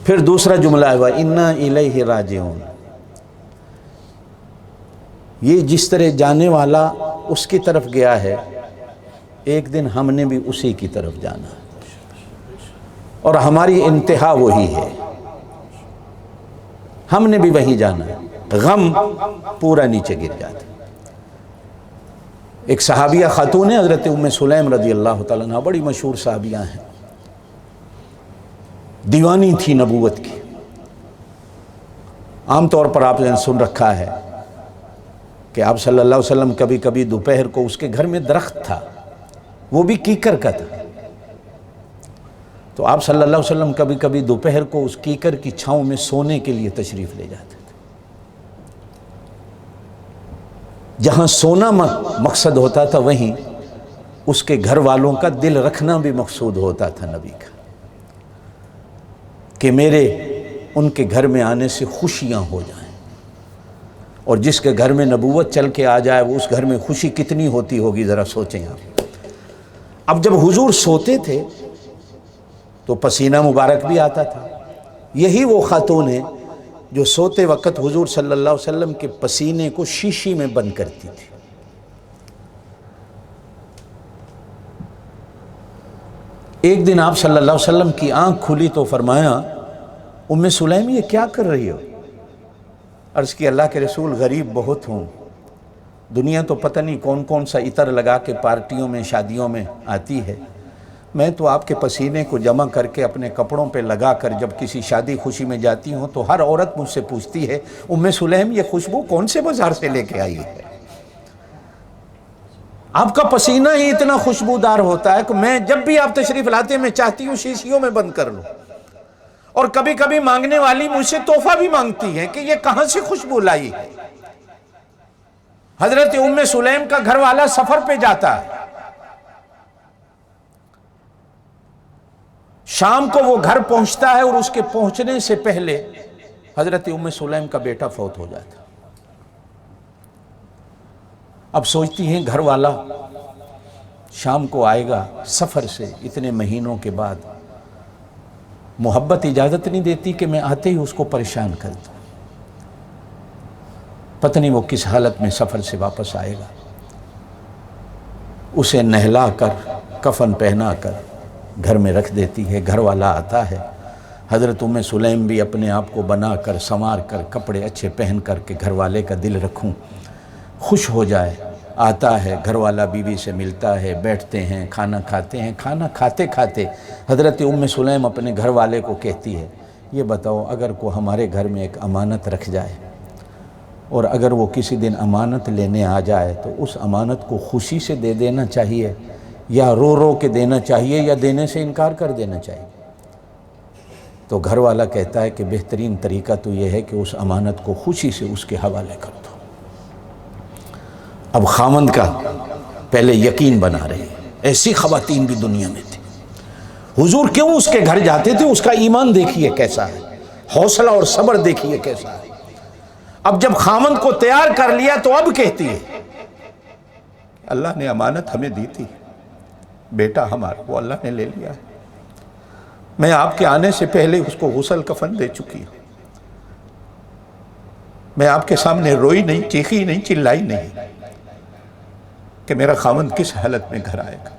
[SPEAKER 1] پھر دوسرا جملہ ہے وَإِنَّا إِلَيْهِ رَاجِعُونَ، یہ جس طرح جانے والا اس کی طرف گیا ہے، ایک دن ہم نے بھی اسی کی طرف جانا ہے، اور ہماری انتہا وہی ہے۔ ہم نے بھی وہیں جانا ہے، غم پورا نیچے گر جاتا۔ ایک صحابیہ خاتون ہے حضرت ام سلیم رضی اللہ تعالیٰ عنہ، بڑی مشہور صحابیہ ہیں، دیوانی تھی نبوت کی۔ عام طور پر آپ نے سن رکھا ہے کہ آپ صلی اللہ علیہ وسلم کبھی کبھی دوپہر کو اس کے گھر میں درخت تھا، وہ بھی کیکر کا تھا، تو آپ صلی اللہ علیہ وسلم کبھی کبھی دوپہر کو اس کیکر کی چھاؤں میں سونے کے لیے تشریف لے جاتے تھے۔ جہاں سونا مقصد ہوتا تھا وہیں اس کے گھر والوں کا دل رکھنا بھی مقصود ہوتا تھا نبی کا، کہ میرے ان کے گھر میں آنے سے خوشیاں ہو جائیں، اور جس کے گھر میں نبوت چل کے آ جائے وہ اس گھر میں خوشی کتنی ہوتی ہوگی، ذرا سوچیں آپ۔ اب جب حضور سوتے تھے تو پسینہ مبارک بھی آتا تھا، یہی وہ خاتون ہے جو سوتے وقت حضور صلی اللہ علیہ وسلم کے پسینے کو شیشی میں بند کرتی تھی۔ ایک دن آپ صلی اللہ علیہ وسلم کی آنکھ کھلی تو فرمایا، ام سلیم یہ کیا کر رہی ہو؟ عرض کی، اللہ کے رسول غریب بہت ہوں، دنیا تو پتہ نہیں کون کون سا عطر لگا کے پارٹیوں میں شادیوں میں آتی ہے، میں تو آپ کے پسینے کو جمع کر کے اپنے کپڑوں پہ لگا کر جب کسی شادی خوشی میں جاتی ہوں تو ہر عورت مجھ سے پوچھتی ہے، ام سلیم یہ خوشبو کون سے بازار سے لے کے آئی ہے؟ آپ کا پسینہ ہی اتنا خوشبودار ہوتا ہے کہ میں جب بھی آپ تشریف لاتے ہیں میں چاہتی ہوں شیشیوں میں بند کر لوں، اور کبھی کبھی مانگنے والی مجھ سے تحفہ بھی مانگتی ہے کہ یہ کہاں سے خوشبو لائی ہے۔ حضرت ام سلیم کا گھر والا سفر پہ جاتا ہے، شام کو وہ گھر پہنچتا ہے اور اس کے پہنچنے سے پہلے حضرت ام سلیم کا بیٹا فوت ہو جاتا ہے۔ اب سوچتی ہیں گھر والا شام کو آئے گا سفر سے اتنے مہینوں کے بعد، محبت اجازت نہیں دیتی کہ میں آتے ہی اس کو پریشان کر دوں، پتہ نہیں وہ کس حالت میں سفر سے واپس آئے گا۔ اسے نہلا کر کفن پہنا کر گھر میں رکھ دیتی ہے۔ گھر والا آتا ہے، حضرت ام سلیم بھی اپنے آپ کو بنا کر سنوار کر کپڑے اچھے پہن کر کے گھر والے کا دل رکھوں، خوش ہو جائے۔ آتا ہے گھر والا بیوی سے ملتا ہے، بیٹھتے ہیں، کھانا کھاتے ہیں۔ کھانا کھاتے کھاتے حضرت ام سلیم اپنے گھر والے کو کہتی ہے، یہ بتاؤ اگر کوئی ہمارے گھر میں ایک امانت رکھ جائے اور اگر وہ کسی دن امانت لینے آ جائے تو اس امانت کو خوشی سے دے دینا چاہیے یا رو رو کے دینا چاہیے یا دینے سے انکار کر دینا چاہیے؟ تو گھر والا کہتا ہے کہ بہترین طریقہ تو یہ ہے کہ اس امانت کو خوشی سے اس کے حوالے کر دو۔ اب خاوند کا پہلے یقین بنا رہے ہیں، ایسی خواتین بھی دنیا میں تھی۔ حضور کیوں اس کے گھر جاتے تھے؟ اس کا ایمان دیکھیے کیسا ہے، حوصلہ اور صبر دیکھیے کیسا ہے۔ اب جب خاوند کو تیار کر لیا تو اب کہتی ہے، اللہ نے امانت ہمیں دی تھی، بیٹا ہمارا وہ اللہ نے لے لیا ہے، میں آپ کے آنے سے پہلے اس کو غسل کفن دے چکی ہوں، میں آپ کے سامنے روئی نہیں، چیخی نہیں، چلائی نہیں کہ میرا خاوند کس حالت میں گھر آئے گا۔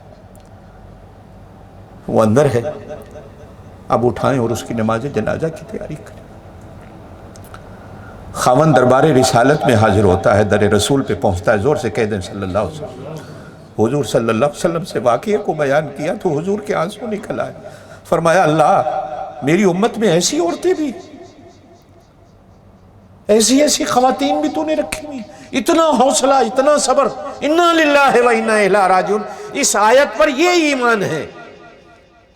[SPEAKER 1] وہ اندر ہے، اب اٹھائیں اور اس کی نماز جنازہ کی تیاری کریں۔ خاوند دربار رسالت میں حاضر ہوتا ہے، در رسول پہ پہنچتا ہے، زور سے کہہ دیں صلی اللہ علیہ وسلم۔ حضور صلی اللہ علیہ وسلم سے واقعے کو بیان کیا تو حضور کے آنسو نکل آئے، فرمایا اللہ میری امت میں ایسی عورتیں بھی، ایسی خواتین بھی تو نے رکھی ہوئی، اتنا حوصلہ، اتنا صبر۔ انا للہ و انا الیہ راجعون، اس آیت پر یہ ایمان ہے۔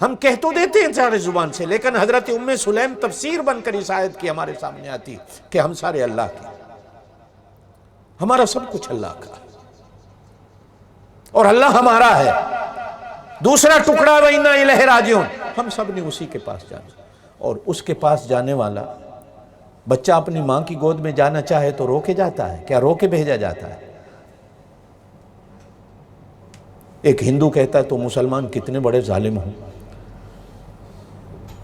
[SPEAKER 1] ہم کہہ تو دیتے ہیں سارے زبان سے، لیکن حضرت ام سلیم تفسیر بن کر اس آیت کی ہمارے سامنے آتی کہ ہم سارے اللہ کے، ہمارا سب کچھ اللہ کا اور اللہ ہمارا ہے۔ دوسرا ٹکڑا وَإِنَّا إِلَيْهِ رَاجِعُونَ، ہم سب نے اسی کے پاس جانا، اور اس کے پاس جانے والا بچہ اپنی ماں کی گود میں جانا چاہے تو رو کے جاتا ہے کیا؟ رو کے بھیجا جاتا ہے؟ ایک ہندو کہتا ہے تو مسلمان کتنے بڑے ظالم ہوں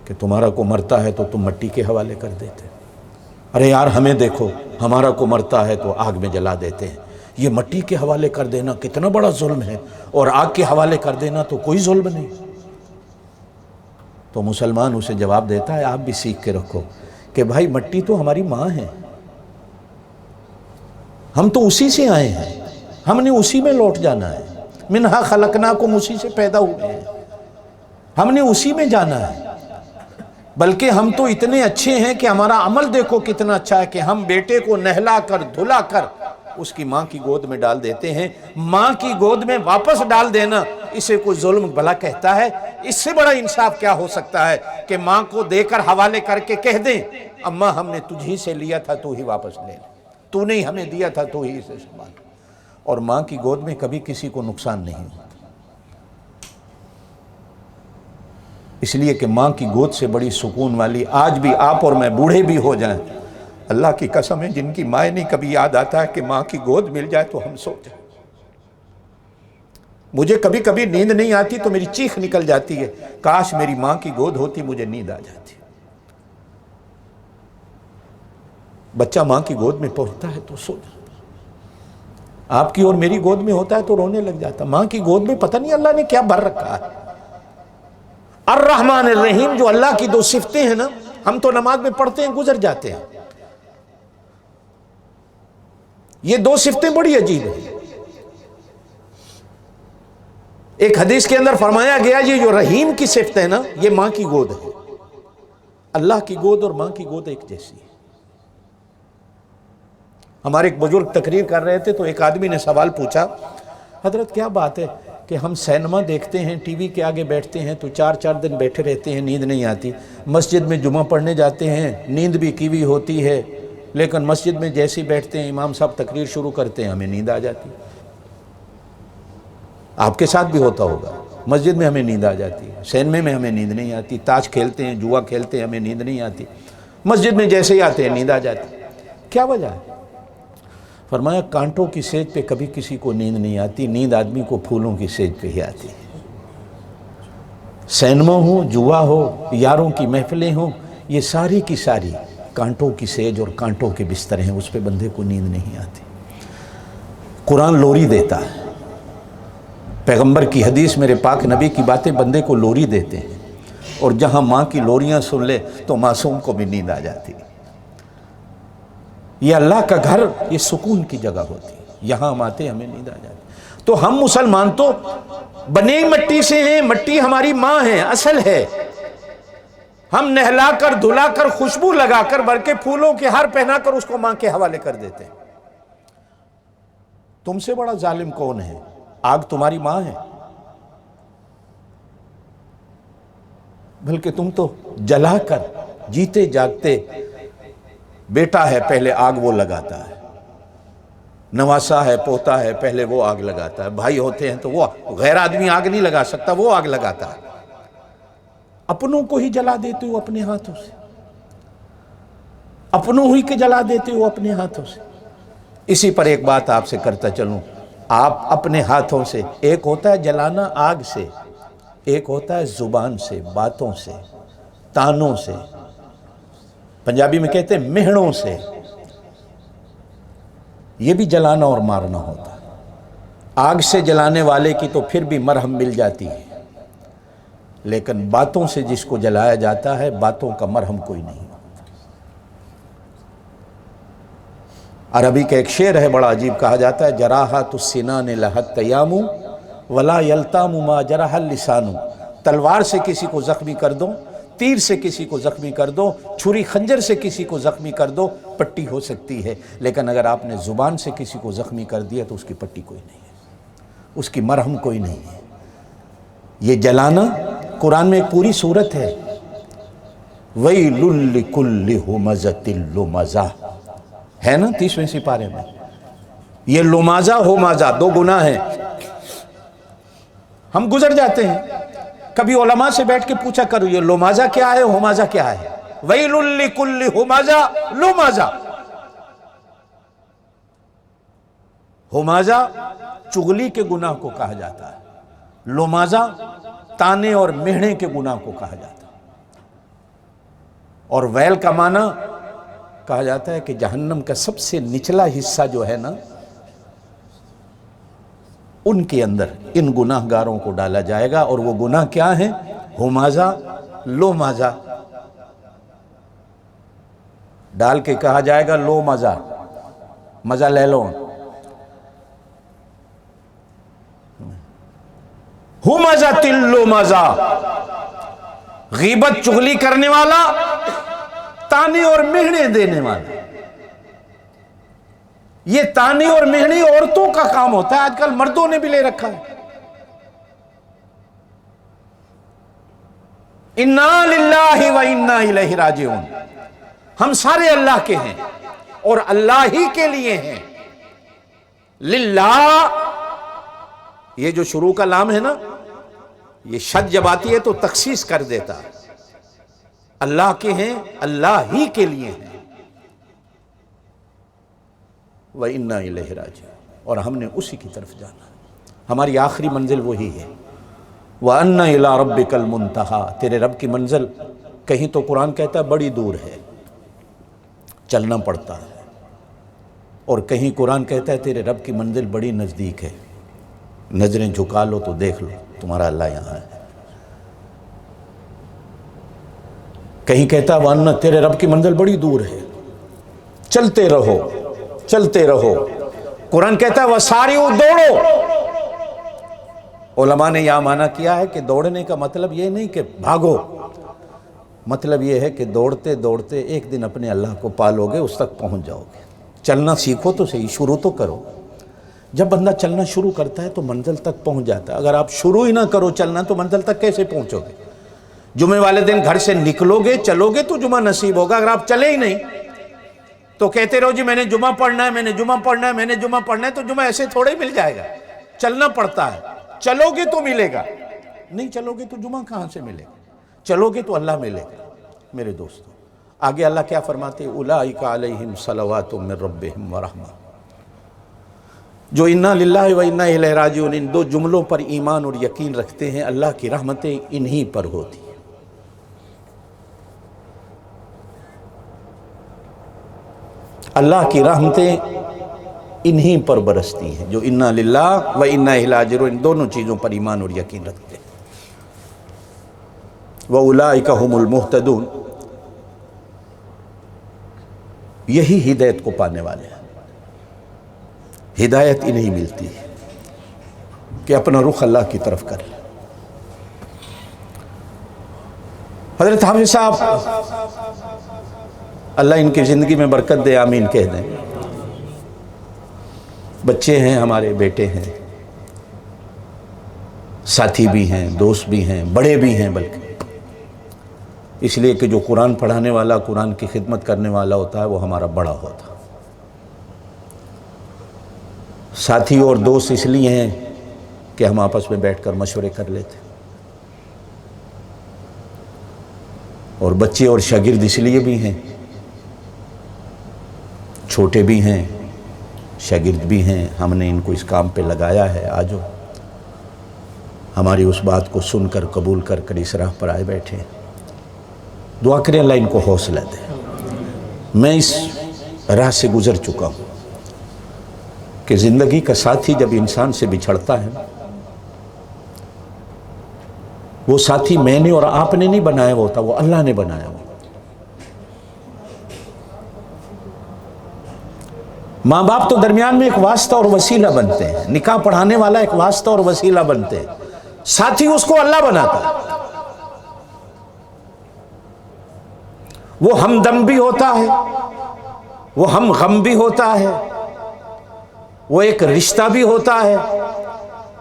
[SPEAKER 1] کہ تمہارا کو مرتا ہے تو تم مٹی کے حوالے کر دیتے، ارے یار ہمیں دیکھو، ہمارا کو مرتا ہے تو آگ میں جلا دیتے ہیں، یہ مٹی کے حوالے کر دینا کتنا بڑا ظلم ہے، اور آگ کے حوالے کر دینا تو کوئی ظلم نہیں۔ تو مسلمان اسے جواب دیتا ہے آپ بھی سیکھ کے رکھو کہ بھائی مٹی تو ہماری ماں ہے، ہم تو اسی سے آئے ہیں، ہم نے اسی میں لوٹ جانا ہے، منہا خلقناکم، اسی سے پیدا ہوئے ہیں، ہم نے اسی میں جانا ہے۔ بلکہ ہم تو اتنے اچھے ہیں کہ ہمارا عمل دیکھو کتنا اچھا ہے کہ ہم بیٹے کو نہلا کر دھلا کر اس کی ماں کی گود میں ڈال دیتے ہیں۔ ماں کی گود میں واپس ڈال دینا، اسے کوئی ظلم بھلا کہتا ہے؟ اس سے بڑا انصاف کیا ہو سکتا ہے کہ ماں کو دے کر حوالے کر کے کہہ دیں اماں ہم نے تجھی سے لیا تھا، تو ہی واپس لے لے، تو نہیں ہمیں دیا تھا، تو ہی اسے سنبھال۔ اور ماں کی گود میں کبھی کسی کو نقصان نہیں ہوتا، اس لیے کہ ماں کی گود سے بڑی سکون والی، آج بھی آپ اور میں بوڑھے بھی ہو جائیں، اللہ کی قسم ہے جن کی مائیں نہیں کبھی یاد آتا ہے کہ ماں کی گود مل جائے تو ہم سو جائیں۔ مجھے کبھی کبھی نیند نہیں آتی تو میری چیخ نکل جاتی ہے، کاش میری ماں کی گود ہوتی، مجھے نیند آ جاتی۔ بچہ ماں کی گود میں پہنچتا ہے تو سو جاتا، آپ کی اور میری گود میں ہوتا ہے تو رونے لگ جاتا۔ ماں کی گود میں پتہ نہیں اللہ نے کیا بھر رکھا ہے۔ الرحمن الرحیم جو اللہ کی دو صفتیں ہیں نا، ہم تو نماز میں پڑھتے ہیں گزر جاتے ہیں، یہ دو صفتیں بڑی عجیب ہیں۔ ایک حدیث کے اندر فرمایا گیا یہ جو رحیم کی صفت ہے نا، یہ ماں کی گود ہے۔ اللہ کی گود اور ماں کی گود ایک جیسی ہے۔ ہمارے ایک بزرگ تقریر کر رہے تھے تو ایک آدمی نے سوال پوچھا، حضرت کیا بات ہے کہ ہم سینما دیکھتے ہیں، ٹی وی کے آگے بیٹھتے ہیں تو 4 دن بیٹھے رہتے ہیں، نیند نہیں آتی، مسجد میں جمعہ پڑھنے جاتے ہیں، نیند بھی کی ہوئی ہوتی ہے، لیکن مسجد میں جیسے ہی بیٹھتے ہیں امام صاحب تقریر شروع کرتے ہیں ہمیں نیند آ جاتی۔ آپ کے ساتھ بھی ہوتا ہوگا، مسجد میں ہمیں نیند آ جاتی ہے، سینمے میں ہمیں نیند نہیں آتی، تاش کھیلتے ہیں، جوا کھیلتے ہیں، ہمیں نیند نہیں آتی، مسجد میں جیسے ہی آتے ہیں نیند آ جاتی۔ کیا وجہ ہے؟ فرمایا کانٹوں کی سیج پہ کبھی کسی کو نیند نہیں آتی، نیند آدمی کو پھولوں کی سیج پہ ہی آتی ہے۔ سینما ہو، جوا ہو، یاروں کی محفلیں ہوں، یہ ساری کی ساری کانٹوں کی سیج اور کانٹوں کے بستر ہیں، اس پہ بندے کو نیند نہیں آتی۔ قرآن لوری دیتا ہے، پیغمبر کی حدیث میرے پاک نبی کی باتیں بندے کو لوری دیتے ہیں، اور جہاں ماں کی لوریاں سن لے تو معصوم کو بھی نیند آ جاتی ہے۔ یہ اللہ کا گھر، یہ سکون کی جگہ ہوتی ہے، یہاں ہم آتے ہمیں نیند آ جاتی۔ تو ہم مسلمان تو بنے مٹی سے ہیں، مٹی ہماری ماں ہے، اصل ہے، ہم نہلا کر دھلا کر خوشبو لگا کر بلکہ پھولوں کے ہار پہنا کر اس کو ماں کے حوالے کر دیتے ہیں۔ تم سے بڑا ظالم کون ہے؟ آگ تمہاری ماں ہے، بلکہ تم تو جلا کر جیتے جاگتے، بیٹا ہے پہلے آگ وہ لگاتا ہے، نواسا ہے پوتا ہے پہلے وہ آگ لگاتا ہے، بھائی ہوتے ہیں تو وہ غیر آدمی آگ نہیں لگا سکتا، وہ آگ لگاتا ہے، اپنوں کو ہی جلا دیتے ہو اپنے ہاتھوں سے، اپنوں ہی کے جلا دیتے ہو اپنے ہاتھوں سے۔ اسی پر ایک بات آپ سے کرتا چلوں، آپ اپنے ہاتھوں سے، ایک ہوتا ہے جلانا آگ سے، ایک ہوتا ہے زبان سے، باتوں سے، تانوں سے، پنجابی میں کہتے ہیں مہنوں سے، یہ بھی جلانا اور مارنا ہوتا ہے۔ آگ سے جلانے والے کی تو پھر بھی مرہم مل جاتی ہے، لیکن باتوں سے جس کو جلایا جاتا ہے باتوں کا مرہم کوئی نہیں۔ عربی کا ایک شعر ہے بڑا عجیب، کہا جاتا ہے جراحات السنان لہت تیام ولا یلتام ما جرح اللسان۔ تلوار سے کسی کو زخمی کر دو، تیر سے کسی کو زخمی کر دو، چھری خنجر سے کسی کو زخمی کر دو، پٹی ہو سکتی ہے، لیکن اگر آپ نے زبان سے کسی کو زخمی کر دیا تو اس کی پٹی کوئی نہیں ہے، اس کی مرہم کوئی نہیں ہے۔ یہ جلانا قرآن میں ایک پوری سورت ہے، وَيْلٌ لِكُلِّ ہُمَزَةٍ لُمَزَةٍ، ہے نا 30ویں سپارے میں۔ یہ لمازہ ہومازہ دو گناہ ہیں، ہم گزر جاتے ہیں۔ کبھی علماء سے بیٹھ کے پوچھا کرو یہ لمازہ کیا ہے، ہومازہ کیا ہے؟ وَيْلٌ لِكُلِّ ہُمَزَةٍ لُمَزَةٍ۔ ہومازہ چغلی کے گناہ کو کہا جاتا ہے، لمازہ تانے اور مہنے کے گناہ کو کہا جاتا ہے، اور ویل کا معنی کہا جاتا ہے کہ جہنم کا سب سے نچلا حصہ جو ہے نا، ان کے اندر ان گناہ گاروں کو ڈالا جائے گا، اور وہ گناہ کیا ہیں؟ ہومازہ، لومازہ۔ ڈال کے کہا جائے گا لو مزہ، مزہ لے لو. ہو مزہ تلو مزہ، غیبت چغلی کرنے والا، تانے اور مہنے دینے والا. یہ تانے اور مہنے عورتوں کا کام ہوتا ہے، آج کل مردوں نے بھی لے رکھا ہے. انا للہ و انا الیہ راجعون. ہم سارے اللہ کے ہیں اور اللہ ہی کے لیے ہیں. للہ، یہ جو شروع کا لام ہے نا، یہ شد جب آتی ہے تو تخصیص کر دیتا. اللہ کے ہیں، اللہ ہی کے لیے ہیں. وَإِنَّا إِلَيْهِ رَاجِعُونَ، اور ہم نے اسی کی طرف جانا. ہماری آخری منزل وہی ہے. وَأَنَّ إِلَىٰ رَبِّكَ الْمُنْتَهَىٰ، تیرے رب کی منزل کہیں تو قرآن کہتا ہے بڑی دور ہے، چلنا پڑتا ہے، اور کہیں قرآن کہتا ہے تیرے رب کی منزل بڑی نزدیک ہے، نظریں جھکا لو تو دیکھ لو تمہارا اللہ یہاں ہے. کہیں کہتا ہے وَأَنَّ، تیرے رب کی منزل بڑی دور ہے، چلتے رہو چلتے رہو. قرآن کہتا ہے وَسَارِعُوا، دوڑو. علماء نے یہاں معنی کیا ہے کہ دوڑنے کا مطلب یہ نہیں کہ بھاگو، مطلب یہ ہے کہ دوڑتے دوڑتے ایک دن اپنے اللہ کو پالو گے، اس تک پہنچ جاؤ گے. چلنا سیکھو تو صحیح، شروع تو کرو. جب بندہ چلنا شروع کرتا ہے تو منزل تک پہنچ جاتا ہے. اگر آپ شروع ہی نہ کرو چلنا تو منزل تک کیسے پہنچو گے؟ جمعے والے دن گھر سے نکلو گے، چلو گے تو جمعہ نصیب ہوگا. اگر آپ چلے ہی نہیں تو کہتے رہو جی میں نے جمعہ پڑھنا ہے، میں نے جمعہ پڑھنا ہے، میں نے جمعہ پڑھنا ہے، تو جمعہ ایسے تھوڑے ہی مل جائے گا. چلنا پڑتا ہے. چلو گے تو ملے گا، نہیں چلو گے تو جمعہ کہاں سے ملے گا؟ چلو گے تو اللہ ملے گا. میرے دوستو، آگے اللہ کیا فرماتے ہیں؟ اولئک علیہم صلوات من ربہم ورحمہ. جو انا للہ و انا الیہ راجعون، ان دو جملوں پر ایمان اور یقین رکھتے ہیں، اللہ کی رحمتیں انہی پر ہوتی ہیں. اللہ کی رحمتیں انہی پر برستی ہیں جو انا للہ و انا الیہ راجعون، ان دونوں چیزوں پر ایمان اور یقین رکھتے ہیں. وَأُولَئِكَ هُمُ الْمُهْتَدُونَ، یہی ہدایت کو پانے والے ہیں. ہدایت انہیں ملتی ہے کہ اپنا رخ اللہ کی طرف کریں. حضرت حافظ صاحب اللہ ان کی زندگی میں برکت دے، آمین کہہ دیں. بچے ہیں ہمارے، بیٹے ہیں، ساتھی بھی ہیں، دوست بھی ہیں، بڑے بھی ہیں. بلکہ اس لیے کہ جو قرآن پڑھانے والا، قرآن کی خدمت کرنے والا ہوتا ہے وہ ہمارا بڑا ہوتا. ساتھی اور دوست اس لیے ہیں کہ ہم آپس میں بیٹھ کر مشورے کر لیتے، اور بچے اور شاگرد اس لیے بھی ہیں، چھوٹے بھی ہیں، شاگرد بھی ہیں. ہم نے ان کو اس کام پہ لگایا ہے. آجو ہماری اس بات کو سن کر، قبول کر کر اس راہ پر آئے بیٹھے. دعا کریں اللہ ان کو حوصلہ دے. میں اس راہ سے گزر چکا ہوں کہ زندگی کا ساتھی جب انسان سے بچھڑتا ہے، وہ ساتھی میں نے اور آپ نے نہیں بنایا ہوا ہوتا، وہ اللہ نے بنایا ہوا. ماں باپ تو درمیان میں ایک واسطہ اور وسیلہ بنتے ہیں، نکاح پڑھانے والا ایک واسطہ اور وسیلہ بنتے ہیں، ساتھی اس کو اللہ بناتا ہے. وہ ہمدم بھی ہوتا ہے، وہ ہم غم بھی ہوتا ہے، وہ ایک رشتہ بھی ہوتا ہے،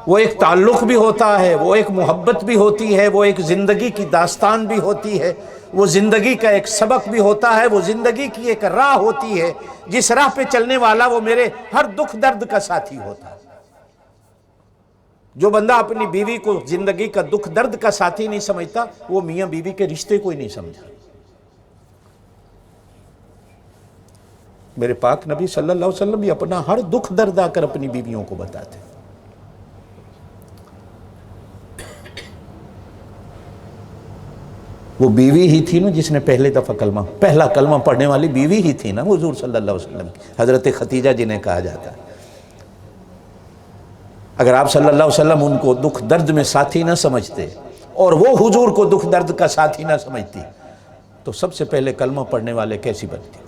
[SPEAKER 1] وہ ایک تعلق بھی ہوتا ہے، وہ ایک محبت بھی ہوتی ہے، وہ ایک زندگی کی داستان بھی ہوتی ہے، وہ زندگی کا ایک سبق بھی ہوتا ہے، وہ زندگی کی ایک راہ ہوتی ہے جس راہ پہ چلنے والا وہ میرے ہر دکھ درد کا ساتھی ہوتا ہے. جو بندہ اپنی بیوی کو زندگی کا دکھ درد کا ساتھی نہیں سمجھتا، وہ میاں بیوی کے رشتے کو ہی نہیں سمجھا. میرے پاک نبی صلی اللہ علیہ وسلم بھی اپنا ہر دکھ درد آ کر اپنی بیویوں کو بتاتے. وہ بیوی ہی تھی نا جس نے پہلا کلمہ پڑھنے والی بیوی ہی تھی نا حضور صلی اللہ علیہ وسلم کی، حضرت خدیجہ جنہیں کہا جاتا ہے. اگر آپ صلی اللہ علیہ وسلم ان کو دکھ درد میں ساتھی نہ سمجھتے اور وہ حضور کو دکھ درد کا ساتھی نہ سمجھتی تو سب سے پہلے کلمہ پڑھنے والے کیسی بنتی؟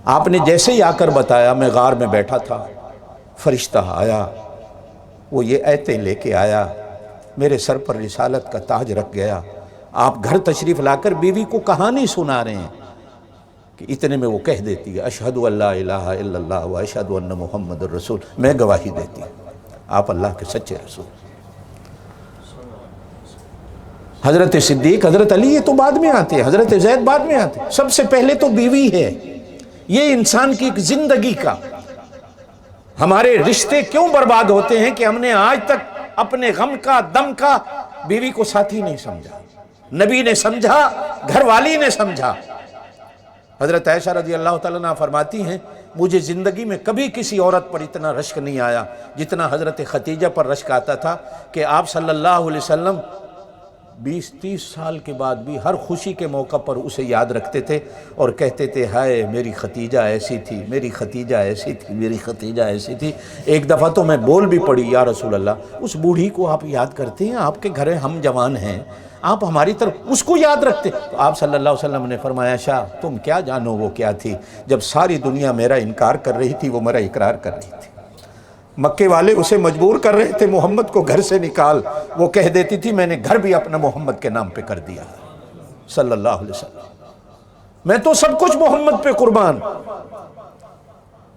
[SPEAKER 1] آپ نے جیسے ہی آ کر بتایا، میں غار میں بیٹھا تھا، فرشتہ آیا، وہ یہ ایتیں لے کے آیا، میرے سر پر رسالت کا تاج رکھ گیا۔ آپ گھر تشریف لا کر بیوی کو کہانی سنا رہے ہیں کہ اتنے میں وہ کہہ دیتی ہے اشہد ان لا الہ الا اللہ و اشہد ان محمد الرسول، میں گواہی دیتی ہوں آپ اللہ کے سچے رسول۔ حضرت صدیق، حضرت علی یہ تو بعد میں آتے ہیں، حضرت زید بعد میں آتے ہیں، سب سے پہلے تو بیوی ہے۔ یہ انسان کی ایک زندگی کا، ہمارے رشتے کیوں برباد ہوتے ہیں کہ ہم نے آج تک اپنے غم کا دم کا بیوی کو ساتھی نہیں سمجھا، نبی نے سمجھا، گھر والی نے سمجھا۔ حضرت عائشہ رضی اللہ تعالیٰ عنہ فرماتی ہیں مجھے زندگی میں کبھی کسی عورت پر اتنا رشک نہیں آیا جتنا حضرت خدیجہ پر رشک آتا تھا کہ آپ صلی اللہ علیہ وسلم 20-30 سال کے بعد بھی ہر خوشی کے موقع پر اسے یاد رکھتے تھے اور کہتے تھے ہائے میری ختیجہ ایسی تھی، میری ختیجہ ایسی تھی، میری ختیجہ ایسی تھی۔ ایک دفعہ تو میں بول بھی پڑی یا رسول اللہ اس بوڑھی کو آپ یاد کرتے ہیں؟ آپ کے گھر ہم جوان ہیں، آپ ہماری طرف اس کو یاد رکھتے۔ تو آپ صلی اللہ علیہ وسلم نے فرمایا شاہ تم کیا جانو وہ کیا تھی، جب ساری دنیا میرا انکار کر رہی تھی وہ میرا اقرار کر رہی تھی۔ مکے والے اسے مجبور کر رہے تھے محمد کو گھر سے نکال، وہ کہہ دیتی تھی میں نے گھر بھی اپنا محمد کے نام پہ کر دیا صلی اللہ علیہ وسلم، میں تو سب کچھ محمد پہ قربان۔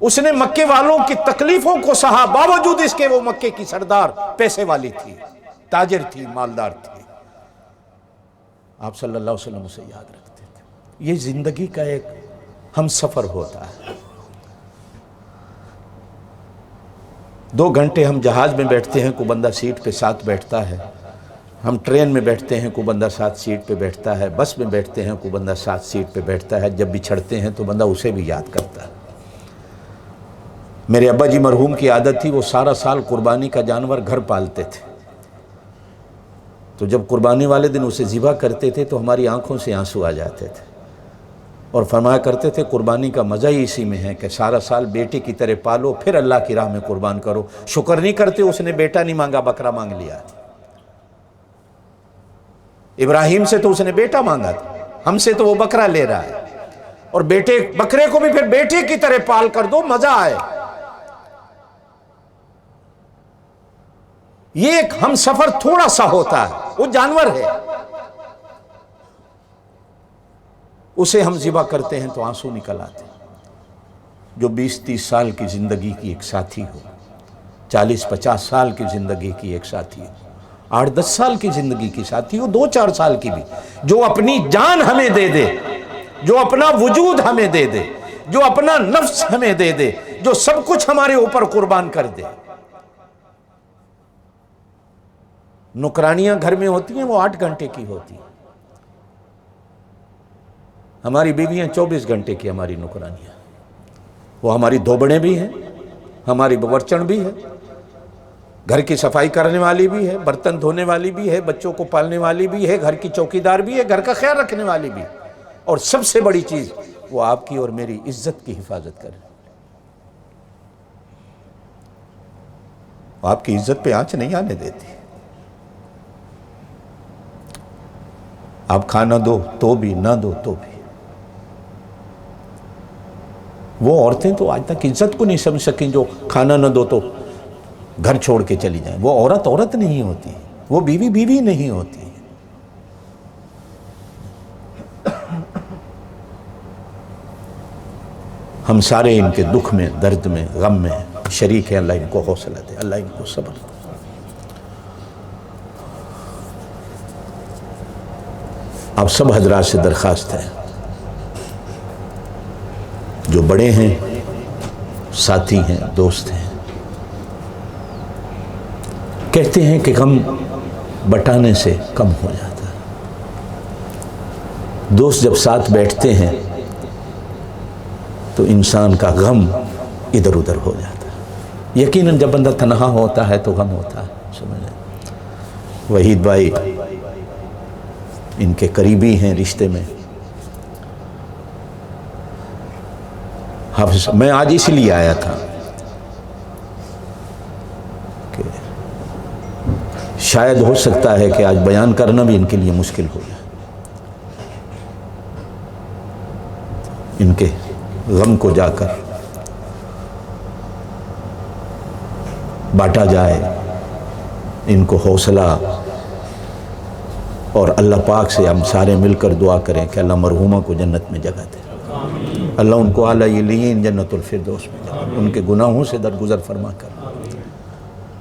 [SPEAKER 1] اس نے مکے والوں کی تکلیفوں کو سہا، باوجود اس کے وہ مکے کی سردار پیسے والی تھی، تاجر تھی، مالدار تھی۔ آپ صلی اللہ علیہ وسلم اسے یاد رکھتے تھے۔ یہ زندگی کا ایک ہم سفر ہوتا ہے۔ 2 گھنٹے ہم جہاز میں بیٹھتے ہیں، کوئی بندہ سیٹ پہ ساتھ بیٹھتا ہے، ہم ٹرین میں بیٹھتے ہیں، کوئی بندہ ساتھ سیٹ پہ بیٹھتا ہے، بس میں بیٹھتے ہیں، کوئی بندہ ساتھ سیٹ پہ بیٹھتا ہے، جب بھی چھڑتے ہیں تو بندہ اسے بھی یاد کرتا ہے۔ میرے ابا جی مرحوم کی عادت تھی وہ سارا سال قربانی کا جانور گھر پالتے تھے، تو جب قربانی والے دن اسے ذبح کرتے تھے تو ہماری آنکھوں سے آنسو آ جاتے تھے، اور فرمایا کرتے تھے قربانی کا مزہ ہی اسی میں ہے کہ سارا سال بیٹے کی طرح پالو پھر اللہ کی راہ میں قربان کرو۔ شکر نہیں کرتے اس نے بیٹا نہیں مانگا، بکرا مانگ لیا تھا۔ ابراہیم سے تو اس نے بیٹا مانگا تھا، ہم سے تو وہ بکرا لے رہا ہے، اور بکرے کو بھی پھر بیٹے کی طرح پال کر دو مزہ آئے۔ یہ ایک ہم سفر تھوڑا سا ہوتا ہے، وہ جانور ہے، اسے ہم ذبح کرتے ہیں تو آنسو نکل آتے ہیں۔ جو 20-30 سال کی زندگی کی ایک ساتھی ہو، 40-50 سال کی زندگی کی ایک ساتھی ہو، 8-10 سال کی زندگی کی ساتھی ہو، 2-4 سال کی بھی، جو اپنی جان ہمیں دے دے، جو اپنا وجود ہمیں دے دے، جو اپنا نفس ہمیں دے دے، جو سب کچھ ہمارے اوپر قربان کر دے۔ نکرانیاں گھر میں ہوتی ہیں وہ 8 گھنٹے کی ہوتی ہیں، ہماری بیویاں 24 گھنٹے کی ہماری نکرانیاں، وہ ہماری دھوبڑیں بھی ہیں، ہماری باورچن بھی ہے، گھر کی صفائی کرنے والی بھی ہے، برتن دھونے والی بھی ہے، بچوں کو پالنے والی بھی ہے، گھر کی چوکیدار بھی ہے، گھر کا خیال رکھنے والی بھی ہے، اور سب سے بڑی چیز وہ آپ کی اور میری عزت کی حفاظت کرے، آپ کی عزت پہ آنچ نہیں آنے دیتی۔ آپ کھانا دو تو بھی، نہ دو تو بھی۔ وہ عورتیں تو آج تک عزت کو نہیں سمجھ سکیں جو کھانا نہ دو تو گھر چھوڑ کے چلی جائیں۔ وہ عورت عورت نہیں ہوتی، وہ بیوی بیوی نہیں ہوتی۔ ہم سارے ان کے دکھ میں، درد میں، غم میں شریک ہیں، اللہ ان کو حوصلہ دے، اللہ ان کو صبر دے۔ آپ سب حضرات سے درخواست ہے، جو بڑے ہیں، ساتھی ہیں، دوست ہیں، کہتے ہیں کہ غم بٹانے سے کم ہو جاتا ہے۔ دوست جب ساتھ بیٹھتے ہیں تو انسان کا غم ادھر ادھر ہو جاتا ہے۔ یقیناً جب بندہ تنہا ہوتا ہے تو غم ہوتا ہے، سمجھیں۔ وحید بھائی ان کے قریبی ہیں رشتے میں، حافظ، میں آج اس لیے آیا تھا کہ شاید ہو سکتا ہے کہ آج بیان کرنا بھی ان کے لیے مشکل ہو جائے۔ ان کے غم کو جا کر بانٹا جائے، ان کو حوصلہ، اور اللہ پاک سے ہم سارے مل کر دعا کریں کہ اللہ مرحومہ کو جنت میں جگہ دے، اللہ ان کو اعلیٰ علیین جنت الفردوس میں جگہ دے، ان کے گناہوں سے درگزر فرما کر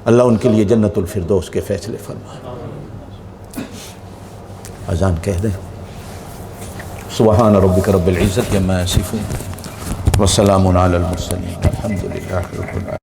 [SPEAKER 1] اللہ ان کے لیے جنت الفردوس کے فیصلے فرما۔ اذان کہہ دیں۔ سبحان ربک رب العزت عما یصفون وسلام علی المرسلین الحمد للہ رب العالمین۔